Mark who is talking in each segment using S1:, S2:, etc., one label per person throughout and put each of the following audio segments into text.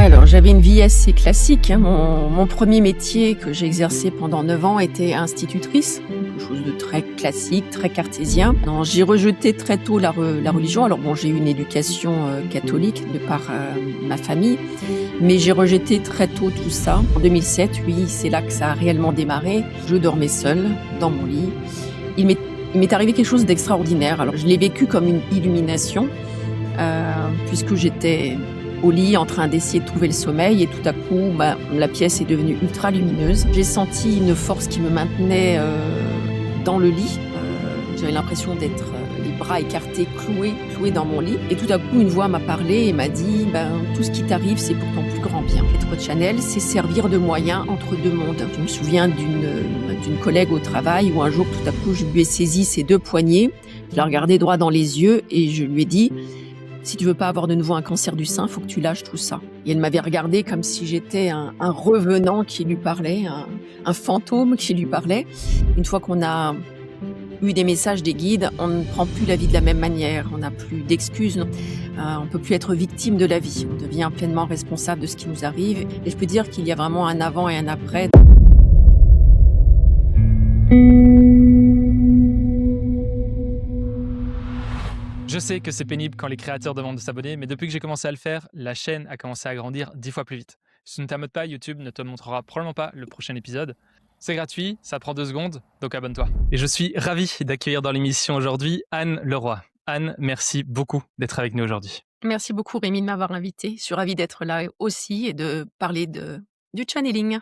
S1: Alors, j'avais une vie assez classique, hein. Mon 1er métier que j'ai exercé pendant 9 ans était institutrice, quelque chose de très classique, très cartésien. Non, j'ai rejeté très tôt la religion. Alors bon, j'ai eu une éducation, catholique de par, ma famille, mais j'ai rejeté très tôt tout ça. En 2007, oui, c'est là que ça a réellement démarré. Je dormais seule dans mon lit. Il m'est il m'est arrivé quelque chose d'extraordinaire. Alors je l'ai vécu comme une illumination, puisque j'étais au lit en train d'essayer de trouver le sommeil et tout à coup, la pièce est devenue ultra lumineuse. J'ai senti une force qui me maintenait, dans le lit. J'avais l'impression d'être, les bras écartés, clouée dans mon lit et tout à coup une voix m'a parlé et m'a dit: Tout ce qui t'arrive, c'est pour ton plus grand bien. Être channel, c'est servir de moyen entre 2 mondes». Je me souviens d'une collègue au travail où un jour tout à coup je lui ai saisi ses 2 poignets, je la regardais droit dans les yeux et je lui ai dit: «Si tu veux pas avoir de nouveau un cancer du sein, faut que tu lâches tout ça». Et elle m'avait regardée comme si j'étais un revenant qui lui parlait, un fantôme qui lui parlait. Une fois qu'on a eu des messages des guides, on ne prend plus la vie de la même manière, on n'a plus d'excuses, on peut plus être victime de la vie. On devient pleinement responsable de ce qui nous arrive et je peux dire qu'il y a vraiment un avant et un après.
S2: Je sais que c'est pénible quand les créateurs demandent de s'abonner, mais depuis que j'ai commencé à le faire, la chaîne a commencé à grandir 10 fois plus vite. Si tu ne t'abonnes pas, YouTube ne te montrera probablement pas le prochain épisode. C'est gratuit, ça prend 2 secondes, donc abonne-toi. Et je suis ravi d'accueillir dans l'émission aujourd'hui Anne Leroy. Anne, merci beaucoup d'être avec nous aujourd'hui.
S1: Merci beaucoup Rémi de m'avoir invitée. Je suis ravie d'être là aussi et de parler du channeling.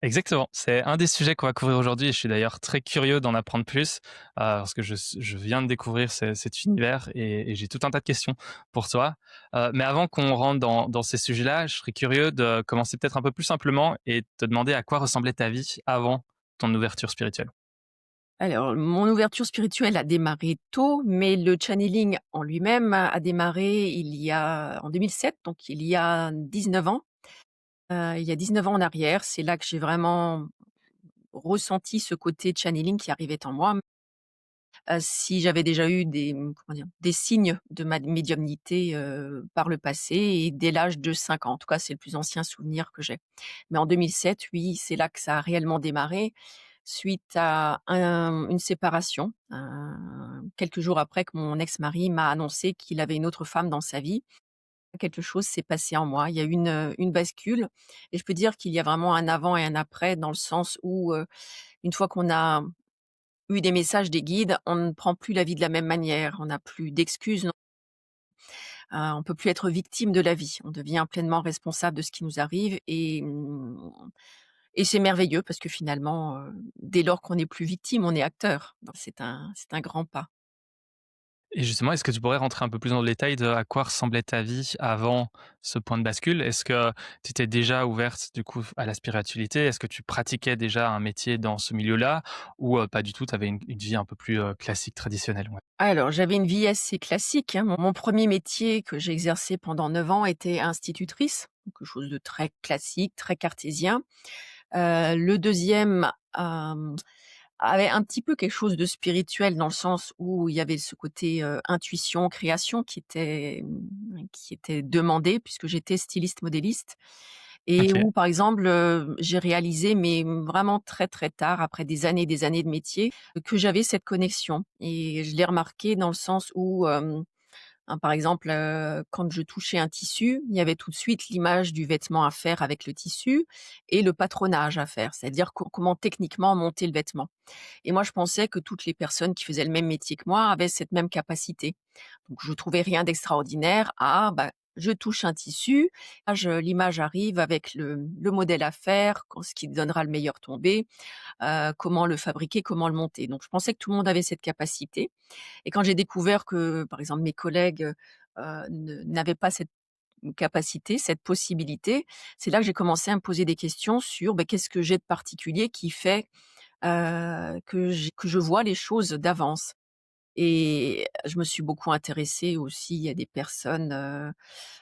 S2: Exactement, c'est un des sujets qu'on va couvrir aujourd'hui et je suis d'ailleurs très curieux d'en apprendre plus parce que je viens de découvrir cet univers et j'ai tout un tas de questions pour toi. Mais avant qu'on rentre dans ces sujets-là, je serais curieux de commencer peut-être un peu plus simplement et te demander à quoi ressemblait ta vie avant ton ouverture spirituelle.
S1: Alors, mon ouverture spirituelle a démarré tôt, mais le channeling en lui-même a démarré en 2007, donc il y a 19 ans. Il y a 19 ans en arrière, c'est là que j'ai vraiment ressenti ce côté channeling qui arrivait en moi. Si j'avais déjà eu comment dire? Des signes de ma médiumnité, par le passé et dès l'âge de 5 ans. En tout cas, c'est le plus ancien souvenir que j'ai. Mais en 2007, oui, c'est là que ça a réellement démarré, suite à une séparation, quelques jours après que mon ex-mari m'a annoncé qu'il avait une autre femme dans sa vie. Quelque chose s'est passé en moi. Il y a eu une bascule et je peux dire qu'il y a vraiment un avant et un après dans le sens où, une fois qu'on a eu des messages des guides, on ne prend plus la vie de la même manière, on n'a plus d'excuses, on peut plus être victime de la vie. On devient pleinement responsable de ce qui nous arrive et c'est merveilleux parce que finalement, dès lors qu'on n'est plus victime, on est acteur. Donc c'est un grand pas.
S2: Et justement, est-ce que tu pourrais rentrer un peu plus dans le détail de à quoi ressemblait ta vie avant ce point de bascule? Est-ce que tu étais déjà ouverte du coup à la spiritualité? Est-ce que tu pratiquais déjà un métier dans ce milieu-là? Ou, pas du tout, tu avais une vie un peu plus, classique, traditionnelle? Ouais.
S1: Alors j'avais une vie assez classique, hein. Mon 1er métier que j'ai exercé pendant 9 ans était institutrice, quelque chose de très classique, très cartésien. Le 2e, avait un petit peu quelque chose de spirituel dans le sens où il y avait ce côté, intuition, création qui était demandé puisque j'étais styliste modéliste et
S2: OK.
S1: où par exemple, j'ai réalisé mais vraiment très, très tard après des années de métier, que j'avais cette connexion et je l'ai remarqué dans le sens où, par exemple, quand je touchais un tissu, il y avait tout de suite l'image du vêtement à faire avec le tissu et le patronage à faire, c'est-à-dire comment techniquement monter le vêtement. Et moi, je pensais que toutes les personnes qui faisaient le même métier que moi avaient cette même capacité. Donc je trouvais rien d'extraordinaire à, je touche un tissu, l'image arrive avec le modèle à faire, ce qui donnera le meilleur tombé, comment le fabriquer, comment le monter. Donc je pensais que tout le monde avait cette capacité et quand j'ai découvert que, par exemple, mes collègues, n'avaient pas cette capacité, cette possibilité, c'est là que j'ai commencé à me poser des questions sur, qu'est-ce que j'ai de particulier qui fait, que je vois les choses d'avance. Et je me suis beaucoup intéressée aussi à des personnes,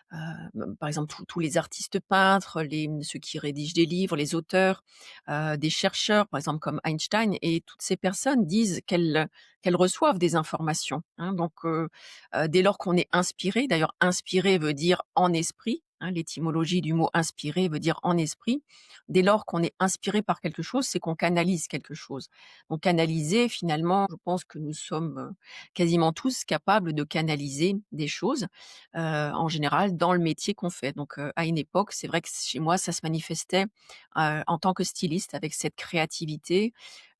S1: par exemple tous les artistes peintres, ceux qui rédigent des livres, les auteurs, des chercheurs, par exemple comme Einstein et toutes ces personnes disent qu'elles reçoivent des informations, hein. Donc dès lors qu'on est inspiré, d'ailleurs inspiré veut dire en esprit, hein. L'étymologie du mot inspirer veut dire en esprit. Dès lors qu'on est inspiré par quelque chose, c'est qu'on canalise quelque chose. Donc canaliser, finalement, je pense que nous sommes quasiment tous capables de canaliser des choses, en général dans le métier qu'on fait. Donc à une époque, c'est vrai que chez moi, ça se manifestait en tant que styliste avec cette créativité,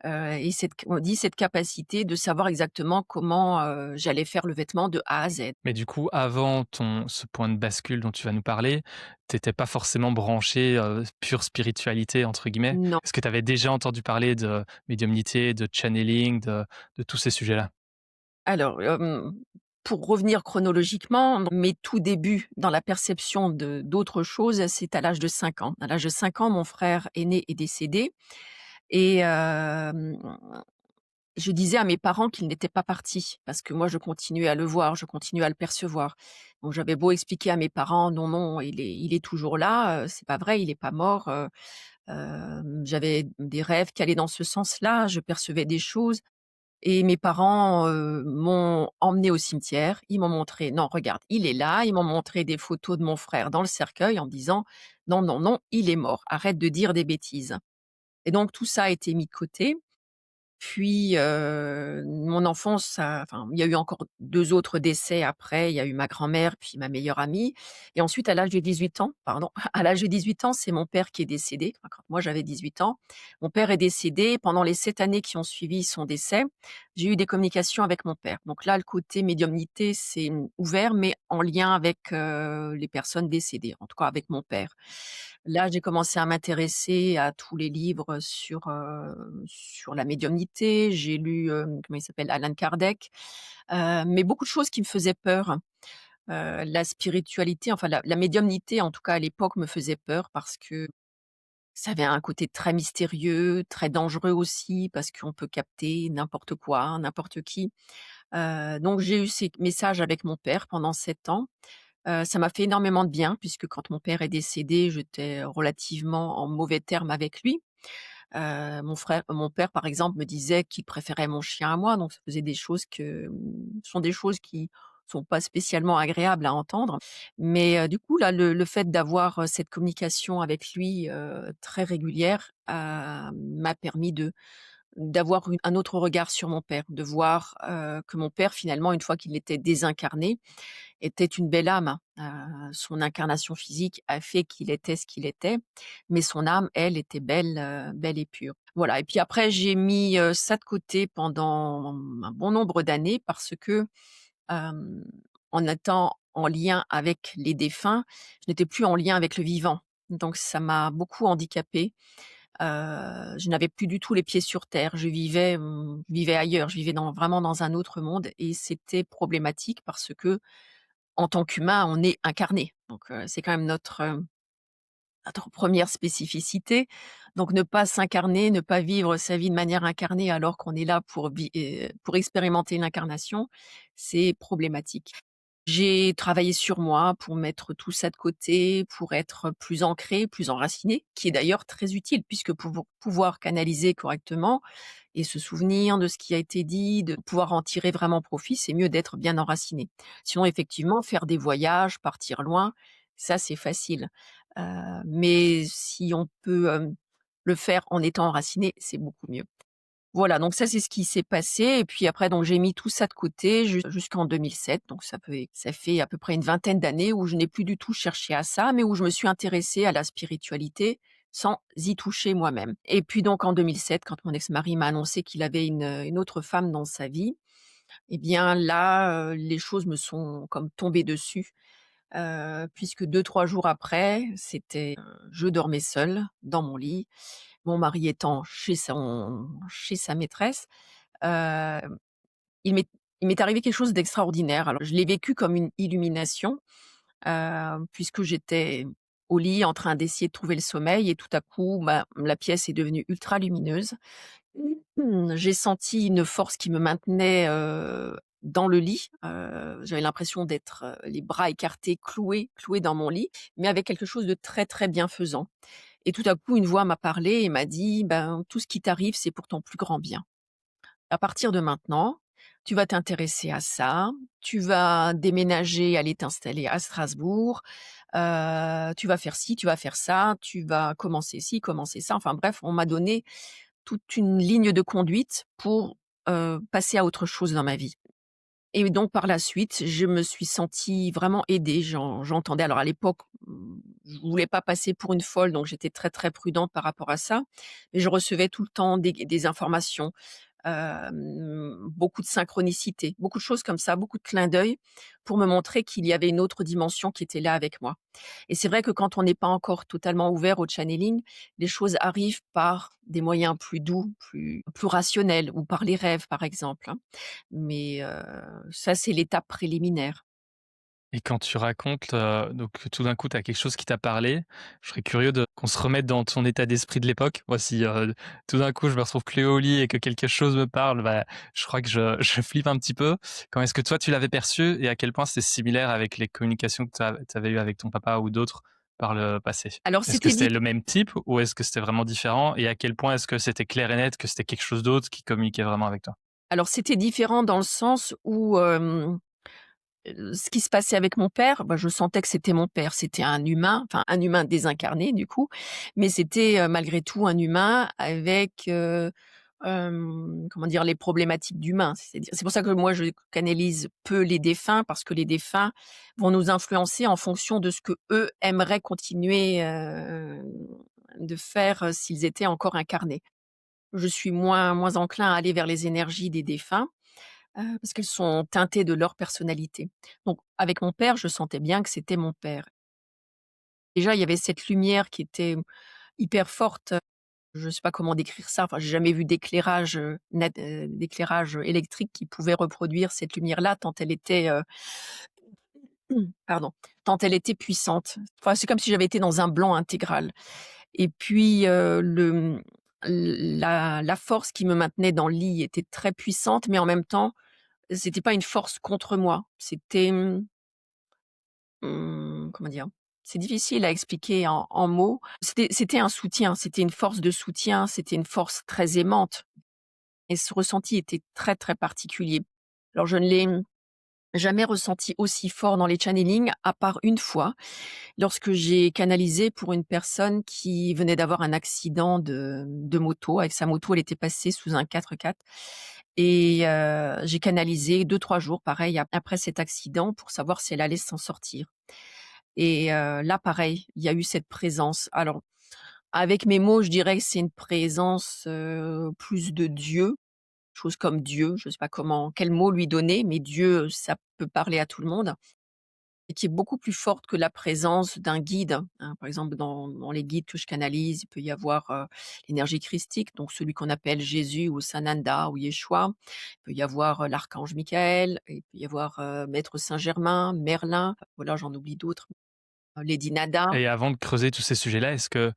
S1: et on dit cette capacité de savoir exactement comment, j'allais faire le vêtement de A à Z.
S2: Mais du coup, avant ce point de bascule dont tu vas nous parler, t'étais pas forcément branché, pure «spiritualité» entre guillemets.
S1: Non.
S2: Est-ce que tu avais déjà entendu parler de médiumnité, de channeling, de tous ces sujets-là?
S1: Alors, pour revenir chronologiquement, mes tout débuts dans la perception de d'autres choses, c'est à l'âge de 5 ans. À l'âge de 5 ans, mon frère aîné est décédé et je disais à mes parents qu'il n'était pas parti parce que moi je continuais à le voir, je continuais à le percevoir. Donc j'avais beau expliquer à mes parents: «Non, non, il est toujours là, c'est pas vrai, il est pas mort», j'avais des rêves qui allaient dans ce sens-là, je percevais des choses. Et mes parents, m'ont emmenée au cimetière. Ils m'ont montré: «Non, regarde, il est là». Ils m'ont montré des photos de mon frère dans le cercueil en me disant: «Non, non, non, il est mort. Arrête de dire des bêtises». Et donc tout ça a été mis de côté. Puis, mon enfance enfin, il y a eu encore 2 autres décès après. Il y a eu ma grand-mère, puis ma meilleure amie et ensuite à l'âge de 18 ans, pardon, à l'âge de 18 ans, c'est mon père qui est décédé. Enfin, quand moi j'avais 18 ans, mon père est décédé. Pendant les 7 années qui ont suivi son décès, j'ai eu des communications avec mon père. Donc là, le côté médiumnité s'est, ouvert, mais en lien avec, les personnes décédées, en tout cas avec mon père. Là, j'ai commencé à m'intéresser à tous les livres sur la médiumnité. J'ai lu, comment il s'appelle? Allan Kardec, mais beaucoup de choses qui me faisaient peur. La spiritualité, enfin la médiumnité, en tout cas à l'époque, me faisait peur parce que ça avait un côté très mystérieux, très dangereux aussi, parce qu'on peut capter n'importe quoi, n'importe qui. Donc j'ai eu ces messages avec mon père pendant 7 ans. Ça m'a fait énormément de bien puisque quand mon père est décédé, j'étais relativement en mauvais termes avec lui. Mon père, par exemple, me disait qu'il préférait mon chien à moi, donc ça faisait des choses ce sont des choses qui sont pas spécialement agréables à entendre. Mais, du coup, là, le fait d'avoir, cette communication avec lui, très régulière, m'a permis d'avoir un autre regard sur mon père, de voir, que mon père, finalement, une fois qu'il était désincarné, était une belle âme. Son incarnation physique a fait qu'il était ce qu'il était, mais son âme, elle, était belle, belle et pure. Voilà et puis après j'ai mis, ça de côté pendant un bon nombre d'années parce que, hem, en étant en lien avec les défunts, je n'étais plus en lien avec le vivant. Donc ça m'a beaucoup handicapée. Je n'avais plus du tout les pieds sur terre. Je vivais ailleurs, je vivais vraiment dans un autre monde et c'était problématique parce que en tant qu'humain, on est incarné. Donc, c'est quand même notre 1re spécificité. Donc ne pas s'incarner, ne pas vivre sa vie de manière incarnée alors qu'on est là pour expérimenter l'incarnation, c'est problématique. J'ai travaillé sur moi pour mettre tout ça de côté, pour être plus ancrée, plus enracinée, qui est d'ailleurs très utile puisque pour pouvoir canaliser correctement et se souvenir de ce qui a été dit, de pouvoir en tirer vraiment profit, c'est mieux d'être bien enraciné. Sinon effectivement, faire des voyages, partir loin, ça c'est facile. Mais si on peut, le faire en étant enraciné, c'est beaucoup mieux. Voilà, donc ça, c'est ce qui s'est passé et puis après donc j'ai mis tout ça de côté jusqu'en 2007, donc ça fait à peu près une vingtaine d'années où je n'ai plus du tout cherché à ça, mais où je me suis intéressée à la spiritualité sans y toucher moi-même. Et puis donc en 2007, quand mon ex-mari m'a annoncé qu'il avait une autre femme dans sa vie, et bien là, les choses me sont comme tombées dessus, puisque 2-3 jours après, je dormais seule dans mon lit, mon mari étant chez sa maîtresse. Heu, il m'est il m'est arrivé quelque chose d'extraordinaire. Alors je l'ai vécu comme une illumination, puisque j'étais au lit en train d'essayer de trouver le sommeil et tout à coup, bah, la pièce est devenue ultra lumineuse. J'ai senti une force qui me maintenait, dans le lit. J'avais l'impression d'être, les bras écartés, clouée dans mon lit, mais avec quelque chose de très, très bienfaisant. Et tout à coup, une voix m'a parlé et m'a dit: «Ben, tout ce qui t'arrive, c'est pour ton plus grand bien. À partir de maintenant, tu vas t'intéresser à ça, tu vas déménager, aller t'installer à Strasbourg, Tu vas faire ci, tu vas faire ça, tu vas commencer ci, commencer ça. Enfin bref, on m'a donné toute une ligne de conduite pour, passer à autre chose dans ma vie. Et donc par la suite, je me suis sentie vraiment aidée. J'entendais, alors à l'époque, je voulais pas passer pour une folle, donc j'étais très, très prudente par rapport à ça. Mais je recevais tout le temps des informations, beaucoup de synchronicité, beaucoup de choses comme ça, beaucoup de clins d'œil pour me montrer qu'il y avait une autre dimension qui était là avec moi. Et c'est vrai que quand on n'est pas encore totalement ouvert au channeling, les choses arrivent par des moyens plus doux, plus rationnels ou par les rêves, par exemple, hein. Mais ça, c'est l'étape préliminaire.
S2: Et quand tu racontes, donc tout d'un coup, tu as quelque chose qui t'a parlé, je serais curieux de qu'on se remette dans ton état d'esprit de l'époque. Moi, si, tout d'un coup, je me retrouve cloué au lit et que quelque chose me parle, bah, je crois que je je flippe un petit peu. Comment est-ce que toi, tu l'avais perçu et à quel point c'est similaire avec les communications que tu avais eues avec ton papa ou d'autres par le passé?
S1: Alors
S2: Est-ce que
S1: c'était
S2: c'était
S1: di
S2: le même type ou est-ce que c'était vraiment différent et à quel point est-ce que c'était clair et net que c'était quelque chose d'autre qui communiquait vraiment avec toi?
S1: alors c'était différent dans le sens où, ce qui se passait avec mon père, bah, je sentais que c'était mon père. C'était un humain, enfin un humain désincarné du coup, mais c'était, malgré tout un humain avec, comment dire? Les problématiques d'humain. C'est pour ça que moi je canalise peu les défunts, parce que les défunts vont nous influencer en fonction de ce qu'eux aimeraient continuer, de faire, s'ils étaient encore incarnés. Je suis moins enclin à aller vers les énergies des défunts. Parce qu'elles sont teintées de leur personnalité. Donc avec mon père, je sentais bien que c'était mon père. Déjà, il y avait cette lumière qui était hyper forte, je ne sais pas comment décrire ça, enfin j'ai jamais vu d'éclairage, d'éclairage électrique qui pouvait reproduire cette lumière-là tant elle était, pardon, tant elle était puissante. Enfin, c'est comme si j'avais été dans un blanc intégral. Et puis, la force qui me maintenait dans le lit était très puissante, mais en même temps, c'était pas une force contre moi. C'était, comment dire? C'est difficile à expliquer en mots. C'était un soutien, c'était une force de soutien, c'était une force très aimante et ce ressenti était très, très particulier. Alors je ne l'ai jamais ressenti aussi fort dans les channelings, à part une fois, lorsque j'ai canalisé pour une personne qui venait d'avoir un accident de moto. Avec sa moto, elle était passée sous un 4x4 et j'ai canalisé 2-3 jours, pareil, après cet accident pour savoir si elle allait s'en sortir. Et là, pareil, il y a eu cette présence. Alors, avec mes mots, je dirais que c'est une présence, plus de Dieu, chose comme Dieu, je ne sais pas comment quel mot lui donner, mais Dieu, ça peut parler à tout le monde et qui est beaucoup plus forte que la présence d'un guide, hein. Par exemple, dans les guides que je canalise, il peut y avoir, l'énergie christique, donc celui qu'on appelle Jésus ou Sananda ou Yeshua. Il peut y avoir, l'archange Michael, il peut y avoir, Maître Saint-Germain, Merlin, voilà, j'en oublie d'autres, Lady Nada.
S2: Et avant de creuser tous ces sujets-là, est-ce que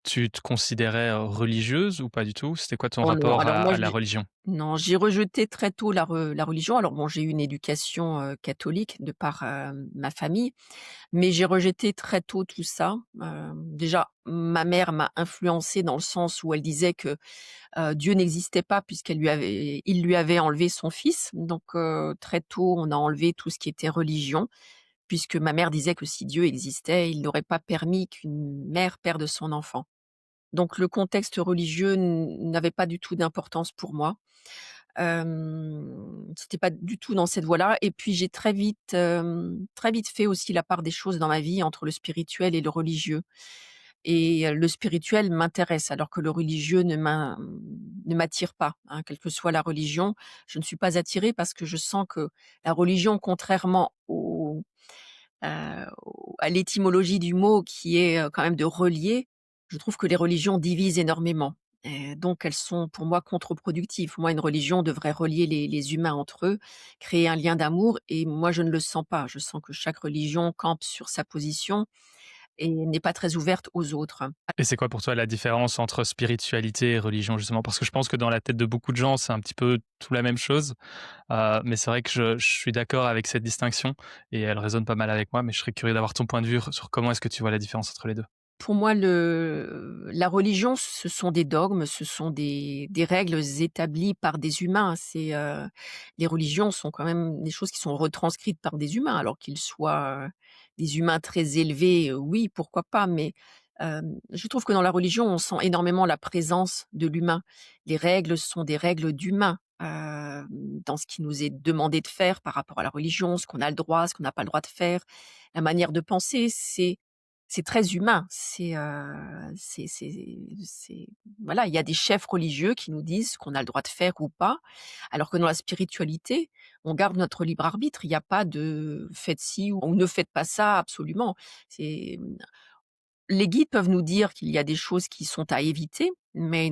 S2: tu te considérais, religieuse ou pas du tout? C'était quoi ton
S1: Oh non,
S2: rapport
S1: alors
S2: à
S1: moi
S2: la religion?
S1: non, j'ai rejeté très tôt la religion. Alors bon, j'ai eu une éducation, catholique de par, ma famille, mais j'ai rejeté très tôt tout ça. Déjà, ma mère m'a influencée dans le sens où elle disait que, Dieu n'existait pas puisqu'elle lui avait il lui avait enlevé son fils. Donc, très tôt, on a enlevé tout ce qui était religion, puisque ma mère disait que si Dieu existait, il n'aurait pas permis qu'une mère perde son enfant. Donc le contexte religieux n'avait pas du tout d'importance pour moi. C'était pas du tout dans cette voie-là et puis j'ai très vite fait aussi la part des choses dans ma vie entre le spirituel et le religieux et le spirituel m'intéresse alors que le religieux ne m'attire pas, hein. Quelle que soit la religion, je ne suis pas attirée parce que je sens que la religion, contrairement à l'étymologie du mot qui est, quand même de relier, je trouve que les religions divisent énormément et donc elles sont pour moi contre-productives. Pour moi, une religion devrait relier les humains entre eux, créer un lien d'amour et moi je ne le sens pas. Je sens que chaque religion campe sur sa position et n'est pas très ouverte aux autres.
S2: Et c'est quoi pour toi la différence entre spiritualité et religion justement? Parce que je pense que dans la tête de beaucoup de gens, c'est un petit peu tout la même chose, mais c'est vrai que je suis d'accord avec cette distinction et elle résonne pas mal avec moi, mais je serais curieux d'avoir ton point de vue sur comment est-ce que tu vois la différence entre les 2.
S1: Pour moi, la religion, ce sont des dogmes, ce sont des règles établies par des humains. Les religions sont quand même des choses qui sont retranscrites par des humains, alors qu'ils soient, des humains très élevés, oui, pourquoi pas, mais, je trouve que dans la religion, on sent énormément la présence de l'humain. Les règles sont des règles d'humains, dans ce qui nous est demandé de faire par rapport à la religion, ce qu'on a le droit, ce qu'on n'a pas le droit de faire. La manière de penser, c'est très humain. C'est voilà, il y a des chefs religieux qui nous disent ce qu'on a le droit de faire ou pas, alors que dans la spiritualité, on garde notre libre arbitre. Il y a pas de faites ci ou ne faites pas ça absolument. C'est Les guides peuvent nous dire qu'il y a des choses qui sont à éviter, mais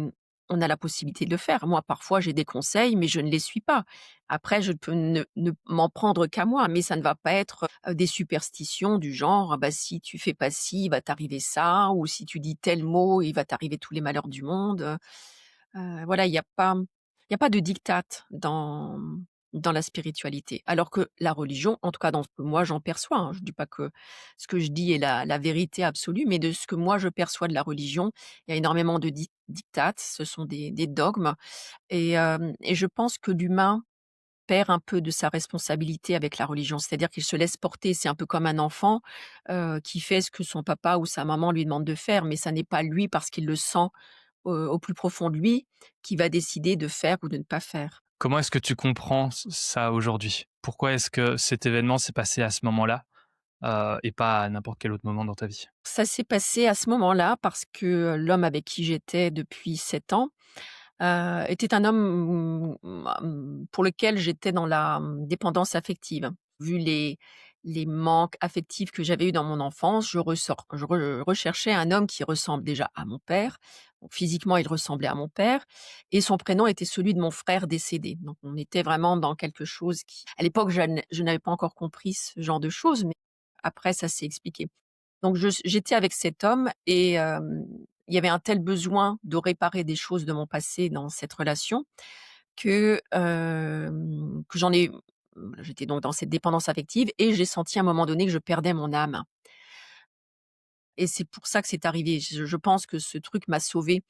S1: on a la possibilité de le faire. Moi, parfois, j'ai des conseils, mais je ne les suis pas. Après, je peux ne m'en prendre qu'à moi, mais ça ne va pas être, des superstitions du genre: «Ah bah, si tu fais pas ci, il va t'arriver ça» ou «Si tu dis tel mot, il va t'arriver tous les malheurs du monde», voilà, il y a pas de diktat dans la spiritualité. Alors que la religion, en tout cas dans ce que moi j'en perçois, hein, je dis pas que ce que je dis est la vérité absolue, mais de ce que moi je perçois de la religion, il y a énormément de diktats, ce sont des dogmes et je pense que l'humain perd un peu de sa responsabilité avec la religion. C'est-à-dire qu'il se laisse porter, c'est un peu comme un enfant, qui fait ce que son papa ou sa maman lui demande de faire, mais ça n'est pas lui parce qu'il le sent au plus profond de lui, qui va décider de faire ou de ne pas faire.
S2: Comment est-ce que tu comprends ça aujourd'hui? Pourquoi est-ce que cet événement s'est passé à ce moment-là, et pas à n'importe quel autre moment dans ta vie?
S1: Ça s'est passé à ce moment-là parce que l'homme avec qui j'étais depuis 7 ans, était un homme, pour lequel j'étais dans la, dépendance affective. Vu les manques affectifs que j'avais eus dans mon enfance, je recherchais un homme qui ressemble déjà à mon père. Donc physiquement, il ressemblait à mon père et son prénom était celui de mon frère décédé. Donc on était vraiment dans quelque chose qui à l'époque, je n'avais pas encore compris ce genre de choses, mais après ça s'est expliqué. Donc j'étais avec cet homme et il y avait un tel besoin de réparer des choses de mon passé dans cette relation que j'étais donc dans cette dépendance affective et j'ai senti à un moment donné que je perdais mon âme et c'est pour ça que c'est arrivé. Je pense que ce truc m'a sauvée,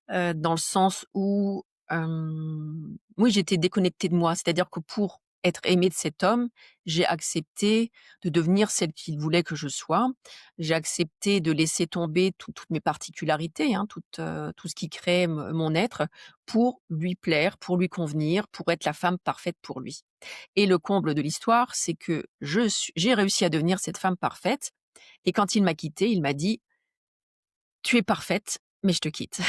S1: dans le sens où, oui, j'étais déconnectée de moi. C'est-à-dire que pour être aimée de cet homme, j'ai accepté de devenir celle qu'il voulait que je sois. J'ai accepté de laisser tomber toutes mes particularités, hein, tout ce qui crée mon être pour lui plaire, pour lui convenir, pour être la femme parfaite pour lui. Et le comble de l'histoire, c'est que j'ai réussi à devenir cette femme parfaite et quand il m'a quittée, il m'a dit: «Tu es parfaite, mais je te quitte».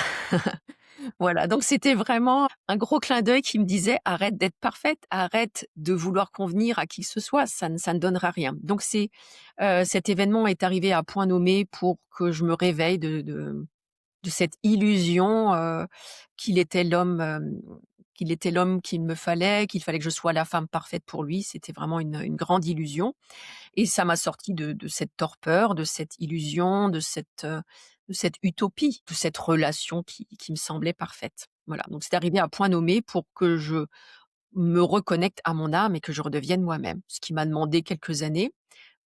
S1: Voilà, donc c'était vraiment un gros clin d'œil qui me disait: «Arrête d'être parfaite, arrête de vouloir convenir à qui que ce soit, ça ne donnera rien». Donc cet événement est arrivé à point nommé pour que je me réveille de cette illusion, qu'il était l'homme, qu'il était l'homme qu'il me fallait, qu'il fallait que je sois la femme parfaite pour lui. C'était vraiment une grande illusion et ça m'a sorti de cette torpeur, de cette illusion, de cette utopie, de cette relation qui me semblait parfaite. Voilà, donc c'est arrivé à point nommé pour que je me reconnecte à mon âme et que je redevienne moi-même. Ce qui m'a demandé quelques années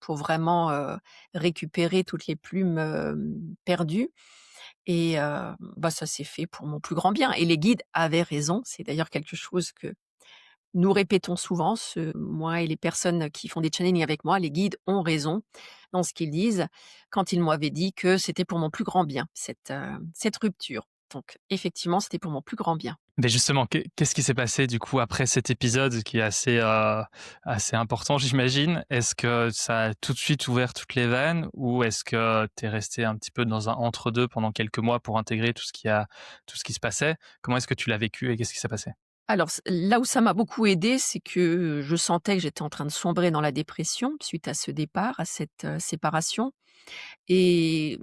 S1: pour vraiment, récupérer toutes les plumes, perdues et bah, ça s'est fait pour mon plus grand bien et les guides avaient raison. C'est d'ailleurs quelque chose que nous répétons souvent, moi et les personnes qui font des channelings avec moi, les guides ont raison dans ce qu'ils disent quand ils m'avaient dit que c'était pour mon plus grand bien, cette rupture. Donc effectivement, c'était pour mon plus grand bien.
S2: Mais justement, qu'est-ce qui s'est passé du coup après cet épisode qui est assez important, j'imagine? Est-ce que ça a tout de suite ouvert toutes les vannes ou est-ce que tu es resté un petit peu dans un entre-deux pendant quelques mois pour intégrer tout ce qui se passait? Comment est-ce que tu l'as vécu et qu'est-ce qui s'est passé?
S1: Alors là où ça m'a beaucoup aidée, c'est que je sentais que j'étais en train de sombrer dans la dépression suite à ce départ, à cette, séparation et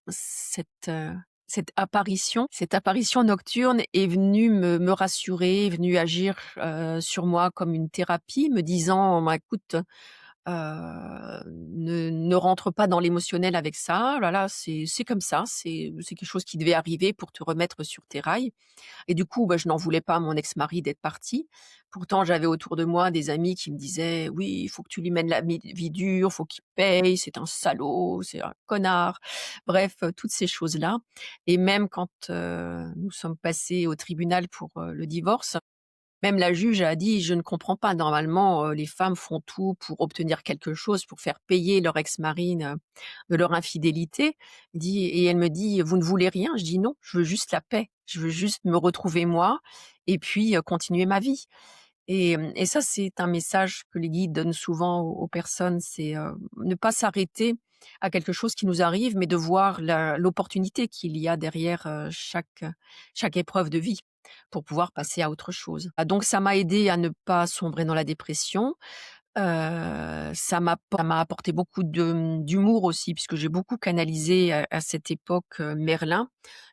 S1: cette, cette apparition nocturne est venue me rassurer, est venue agir, sur moi comme une thérapie, me disant: «Bah, écoute, ne rentre pas dans l'émotionnel avec ça. Voilà, c'est comme ça, c'est quelque chose qui devait arriver pour te remettre sur tes rails. Et du coup, bah, je n'en voulais pas à mon ex-mari d'être parti. Pourtant, j'avais autour de moi des amis qui me disaient: «Oui, il faut que tu lui mènes la vie dure, faut qu'il paye, c'est un salaud, c'est un connard». Bref, toutes ces choses-là. Et même quand, nous sommes passés au tribunal pour, le divorce, même la juge a dit: «Je ne comprends pas, normalement, les femmes font tout pour obtenir quelque chose, pour faire payer leur ex-mari, de leur infidélité». Dit et elle me dit: «Vous ne voulez rien?» Je dis: «Non, je veux juste la paix. Je veux juste me retrouver moi et puis, continuer ma vie». Et ça, c'est un message que les guides donnent souvent aux personnes, c'est, ne pas s'arrêter à quelque chose qui nous arrive, mais de voir l'opportunité qu'il y a derrière, chaque épreuve de vie pour pouvoir passer à autre chose. Ah donc ça m'a aidé à ne pas sombrer dans la dépression. Ça m'a apporté beaucoup d'humour aussi puisque j'ai beaucoup canalisé à cette époque, Merlin,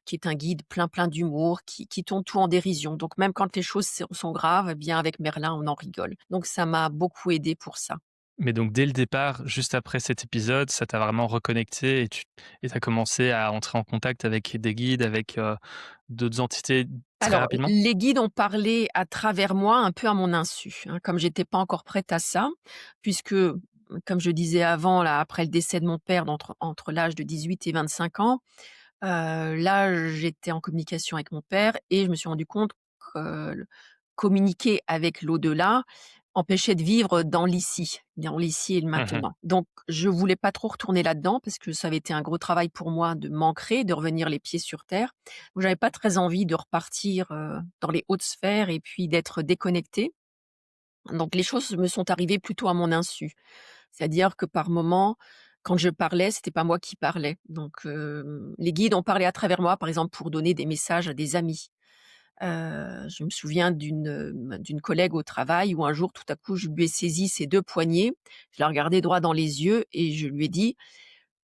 S1: qui est un guide plein d'humour, qui tourne tout en dérision. Donc même quand les choses sont graves, eh bien avec Merlin, on en rigole. Donc ça m'a beaucoup aidé pour ça.
S2: Mais donc dès le départ, juste après cet épisode, ça t'a vraiment reconnecté et tu as commencé à entrer en contact avec des guides, avec, d'autres entités très
S1: Alors,
S2: rapidement?
S1: les guides ont parlé à travers moi, un peu à mon insu, hein, comme j'étais pas encore prête à ça, puisque, comme je disais avant, là, après le décès de mon père, entre l'âge de 18 et 25 ans, là, j'étais en communication avec mon père et je me suis rendu compte que communiquer avec l'au-delà empêchait de vivre dans l'ici, dans l'ici et le
S2: Mmh.
S1: maintenant. Donc je voulais pas trop retourner là-dedans parce que ça avait été un gros travail pour moi de m'ancrer, de revenir les pieds sur terre. Donc j'avais pas très envie de repartir, dans les hautes sphères et puis d'être déconnectée. Donc les choses me sont arrivées plutôt à mon insu. C'est-à-dire que par moments, quand je parlais, c'était pas moi qui parlais. Donc les guides ont parlé à travers moi, par exemple pour donner des messages à des amis. Je me souviens d'une collègue au travail où un jour, tout à coup, je lui ai saisi ses 2 poignets, je la regardais droit dans les yeux et je lui ai dit: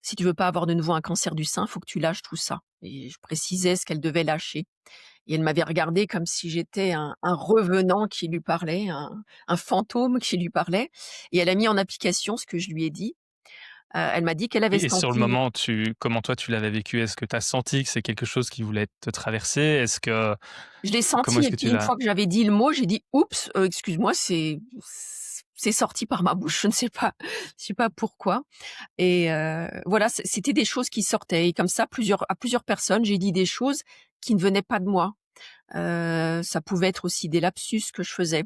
S1: «Si tu veux pas avoir de nouveau un cancer du sein, faut que tu lâches tout ça». Et je précisais ce qu'elle devait lâcher. Et elle m'avait regardée comme si j'étais un revenant qui lui parlait, un fantôme qui lui parlait. Et elle a mis en application ce que je lui ai dit. Elle m'a dit qu'elle avait
S2: Et sur le
S1: senti.
S2: moment, comment toi tu l'avais vécu? Est-ce que tu as senti que c'est quelque chose qui voulait te traverser? Est-ce que
S1: Je l'ai
S2: comment
S1: senti
S2: est-ce
S1: et
S2: que
S1: puis
S2: tu
S1: une
S2: l'as
S1: fois que j'avais dit le mot, j'ai dit: «Oups, excuse-moi, c'est sorti par ma bouche». Je sais pas pourquoi. Et voilà, c'était des choses qui sortaient et comme ça à plusieurs personnes, j'ai dit des choses qui ne venaient pas de moi. Ça pouvait être aussi des lapsus que je faisais.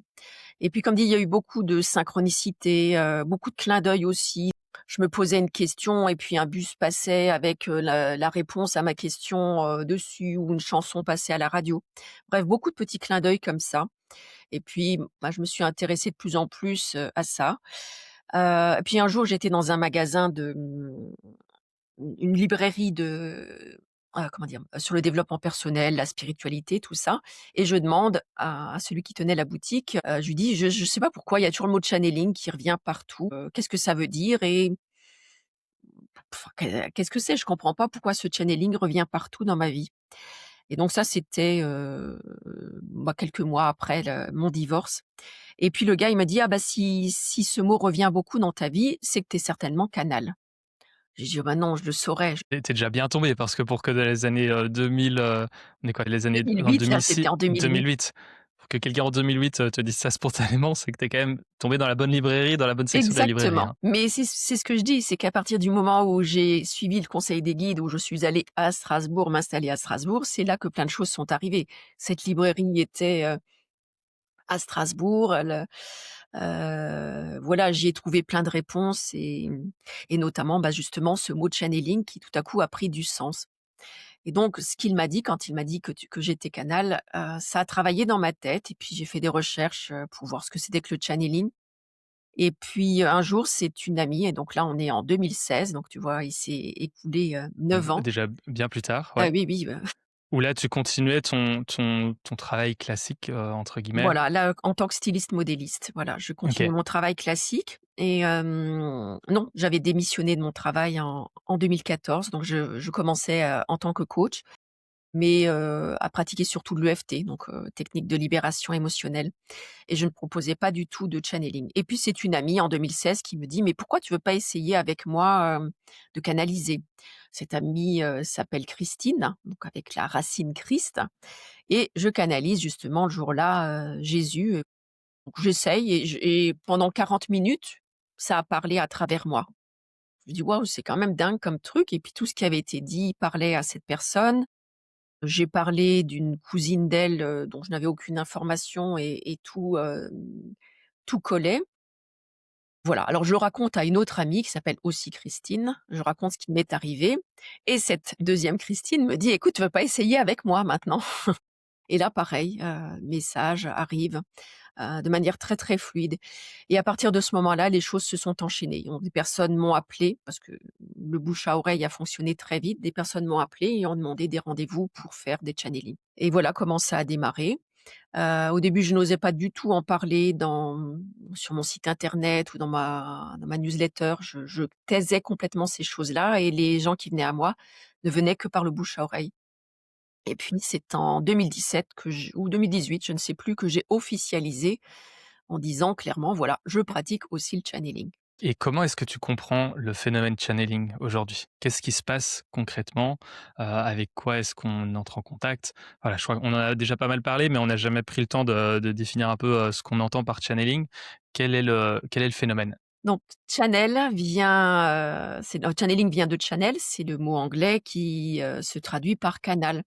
S1: Et puis comme dit, il y a eu beaucoup de synchronicité, beaucoup de clins d'œil aussi. Je me posais une question et puis un bus passait avec, la réponse à ma question, dessus, ou une chanson passait à la radio. Bref, beaucoup de petits clins d'œil comme ça. Et puis, bah, je me suis intéressée de plus en plus, à ça. Et puis un jour, j'étais dans un magasin une librairie comment dire? Sur le développement personnel, la spiritualité, tout ça. Et je demande à celui qui tenait la boutique, je lui dis: «Je sais pas pourquoi, il y a toujours le mot channeling qui revient partout, qu'est-ce que ça veut dire et qu'est-ce que c'est? Je comprends pas pourquoi ce channeling revient partout dans ma vie». Et donc ça, c'était, bah, quelques mois après mon divorce. Et puis le gars, il m'a dit: «Ah bah, si ce mot revient beaucoup dans ta vie, c'est que tu es certainement canal». J'ai dit: «Oh bah non, je le saurais».
S2: tu déjà bien tombé parce que pour que dans les années, 2000, on est quoi? Les années en
S1: 2008, là, c'était
S2: 2006
S1: en 2008.
S2: 2008. Pour que quelqu'un en 2008, te dise ça spontanément, c'est que tu es quand même tombé dans la bonne librairie, dans la bonne section de la librairie,
S1: Exactement.
S2: hein.
S1: Mais c'est ce que je dis, c'est qu'à partir du moment où j'ai suivi le conseil des guides, où je suis allée à Strasbourg, m'installer à Strasbourg, c'est là que plein de choses sont arrivées. Cette librairie était, à Strasbourg, voilà, j'y ai trouvé plein de réponses et notamment, bah, justement ce mot channeling qui tout à coup a pris du sens. Et donc ce qu'il m'a dit quand il m'a dit que j'étais canal, ça a travaillé dans ma tête et puis j'ai fait des recherches, pour voir ce que c'était que le channeling. Et puis, un jour, c'est une amie et donc là, on est en 2016, donc tu vois, il s'est écoulé, 9 ans.
S2: Déjà bien plus tard,
S1: Ah
S2: ouais.
S1: oui, oui,
S2: Où là, tu continuais ton «travail classique», entre guillemets.
S1: voilà, là, en tant que styliste modéliste, voilà, je continue
S2: OK.
S1: mon travail classique et non, j'avais démissionné de mon travail en 2014, donc je commençais, en tant que coach. mais à pratiquer surtout de l'EFT, donc technique de libération émotionnelle, et je ne proposais pas du tout de channeling. Et puis c'est une amie en 2016 qui me dit: «Mais pourquoi tu veux pas essayer avec moi, de canaliser?» Cette amie, s'appelle Christine, donc avec la racine Christ, et je canalise justement le jour-là, Jésus, donc j'essaye et pendant 40 minutes, ça a parlé à travers moi. Je me dis: «Waouh, c'est quand même dingue comme truc», et puis tout ce qui avait été dit parlait à cette personne. J'ai parlé d'une cousine d'elle, dont je n'avais aucune information, et tout collait. Voilà, alors je le raconte à une autre amie qui s'appelle aussi Christine, je raconte ce qui m'est arrivé, et cette deuxième Christine me dit: «Écoute, tu veux pas essayer avec moi maintenant?» Et là pareil, message arrive, de manière très, très fluide, et à partir de ce moment-là, les choses se sont enchaînées. Donc des personnes m'ont appelée parce que le bouche à oreille a fonctionné très vite. Des personnes m'ont appelée et ont demandé des rendez-vous pour faire des channelings, et voilà comment ça a démarré. Au début, je n'osais pas du tout en parler sur mon site internet ou dans ma newsletter. Je taisais complètement ces choses-là, et les gens qui venaient à moi ne venaient que par le bouche à oreille. Et puis c'est en 2017 ou 2018, je ne sais plus, que j'ai officialisé en disant clairement: «Voilà, je pratique aussi le channeling».
S2: Et comment est-ce que tu comprends le phénomène channeling aujourd'hui? Qu'est-ce qui se passe concrètement? Avec quoi est-ce qu'on entre en contact? Voilà, je crois qu'on en a déjà pas mal parlé, mais on n'a jamais pris le temps de définir un peu, ce qu'on entend par channeling. Quel est le phénomène?
S1: Donc channeling vient de channel, c'est le mot anglais qui, se traduit par canal.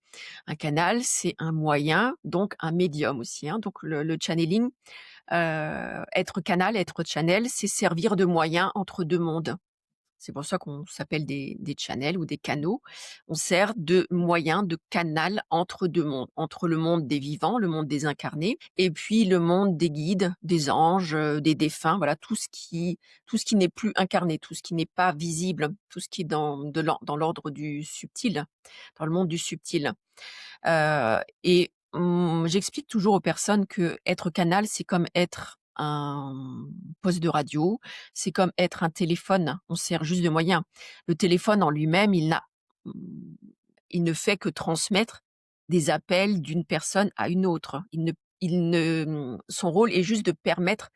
S1: Un canal, c'est un moyen, donc un médium aussi, hein. Donc le channeling, être canal, être channel, c'est servir de moyen entre 2 mondes. C'est pour ça qu'on s'appelle des channels ou des canaux. On sert de moyen, de canal entre 2 mondes, entre le monde des vivants, le monde des incarnés, et puis le monde des guides, des anges, des défunts, voilà, tout ce qui n'est plus incarné, tout ce qui n'est pas visible, tout ce qui est dans l'ordre du subtil, dans le monde du subtil. J'explique toujours aux personnes que être canal, c'est comme être un poste de radio, c'est comme être un téléphone, on sert juste de moyen. Le téléphone en lui-même, mmh, il ne fait que transmettre des appels d'une personne à une autre. Son rôle est juste de permettre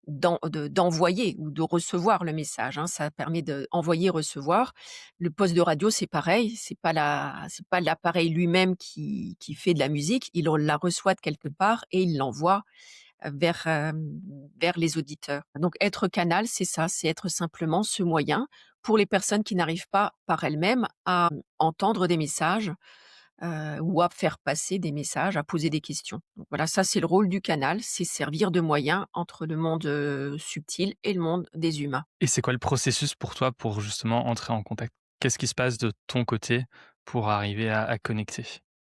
S1: d'envoyer ou de recevoir le message, hein. Ça permet d'envoyer, recevoir. Le poste de radio, c'est pareil, c'est pas l'appareil lui-même qui fait de la musique, il la reçoit de quelque part et il l'envoie vers les auditeurs. Donc être canal, c'est ça, c'est être simplement ce moyen pour les personnes qui n'arrivent pas par elles-mêmes à entendre des messages, ou à faire passer des messages, à poser des questions. Donc voilà, ça c'est le rôle du canal, c'est servir de moyen entre le monde, subtil et le monde des humains.
S2: Et c'est quoi le processus pour toi pour justement entrer en contact? Qu'est-ce qui se passe de ton côté pour arriver à connecter?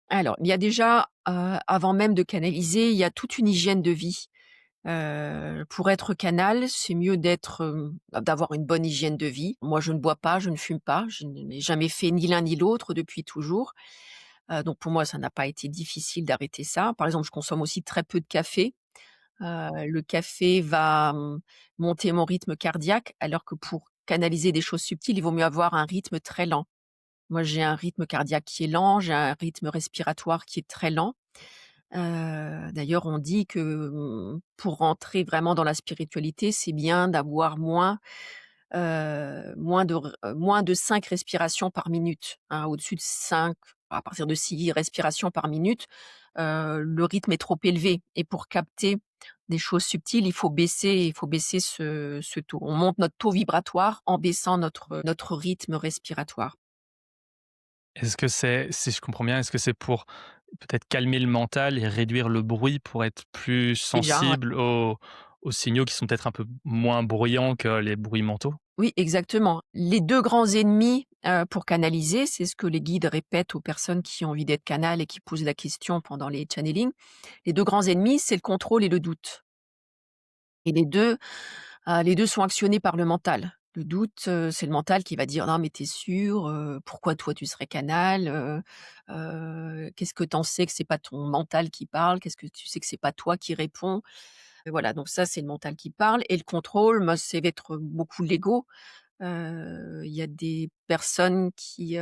S1: Alors, il y a déjà, avant même de canaliser, il y a toute une hygiène de vie. Pour être canal, c'est mieux d'avoir une bonne hygiène de vie. Moi, je ne bois pas, je ne fume pas, je n'ai jamais fait ni l'un ni l'autre depuis toujours. Donc pour moi, ça n'a pas été difficile d'arrêter ça. Par exemple, je consomme aussi très peu de café. Le café va, monter mon rythme cardiaque, alors que pour canaliser des choses subtiles, il vaut mieux avoir un rythme très lent. Moi, j'ai un rythme cardiaque qui est lent, j'ai un rythme respiratoire qui est très lent. D'ailleurs, on dit que, pour rentrer vraiment dans la spiritualité, c'est bien d'avoir moins de 5 respirations par minute, hein. Au-dessus de 5, à partir de 6 respirations par minute, le rythme est trop élevé, et pour capter des choses subtiles, il faut baisser ce taux. On monte notre taux vibratoire en baissant notre rythme respiratoire.
S2: Est-ce que c'est si je comprends bien, est-ce que c'est pour peut-être calmer le mental et réduire le bruit pour être plus
S1: Déjà, ouais.
S2: sensible aux signaux qui sont peut-être un peu moins bruyants que les bruits mentaux?
S1: Oui, exactement. Les 2 grands ennemis, pour canaliser, c'est ce que les guides répètent aux personnes qui ont envie d'être canal et qui posent la question pendant les channelings. Les 2 grands ennemis, c'est le contrôle et le doute, et les deux sont actionnés par le mental. Le doute, c'est le mental qui va dire: «Non mais tu es sûr? Pourquoi toi tu serais canal? Qu'est-ce que tu en sais que c'est pas ton mental qui parle? Qu'est-ce que tu sais que c'est pas toi qui réponds?» Voilà, donc ça, c'est le mental qui parle, et le contrôle, bah, c'est va être beaucoup l'ego. Il y a des personnes qui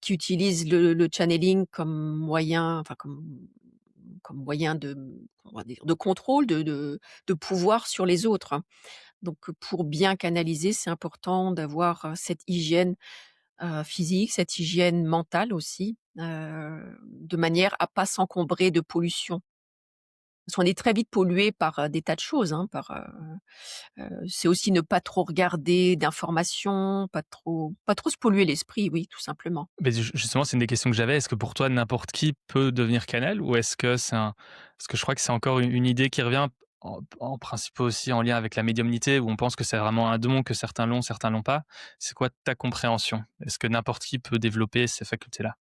S1: utilisent le channeling comme moyen, enfin comme moyen de, on va dire, de contrôle, de pouvoir sur les autres, hein. Donc, pour bien canaliser, c'est important d'avoir, cette hygiène, physique, cette hygiène mentale aussi, de manière à pas s'encombrer de pollution. Parce qu'on est très vite pollué par, des tas de choses, hein, c'est aussi ne pas trop regarder d'informations, pas trop se polluer l'esprit, oui, tout simplement.
S2: Mais justement, c'est une des questions que j'avais. Est-ce que pour toi, n'importe qui peut devenir canal ou est-ce que c'est un parce que je crois que c'est encore une idée qui revient en principe aussi en lien avec la médiumnité où on pense que c'est vraiment un don, que certains l'ont pas. C'est quoi ta compréhension? Est-ce que n'importe qui peut développer ces facultés-là?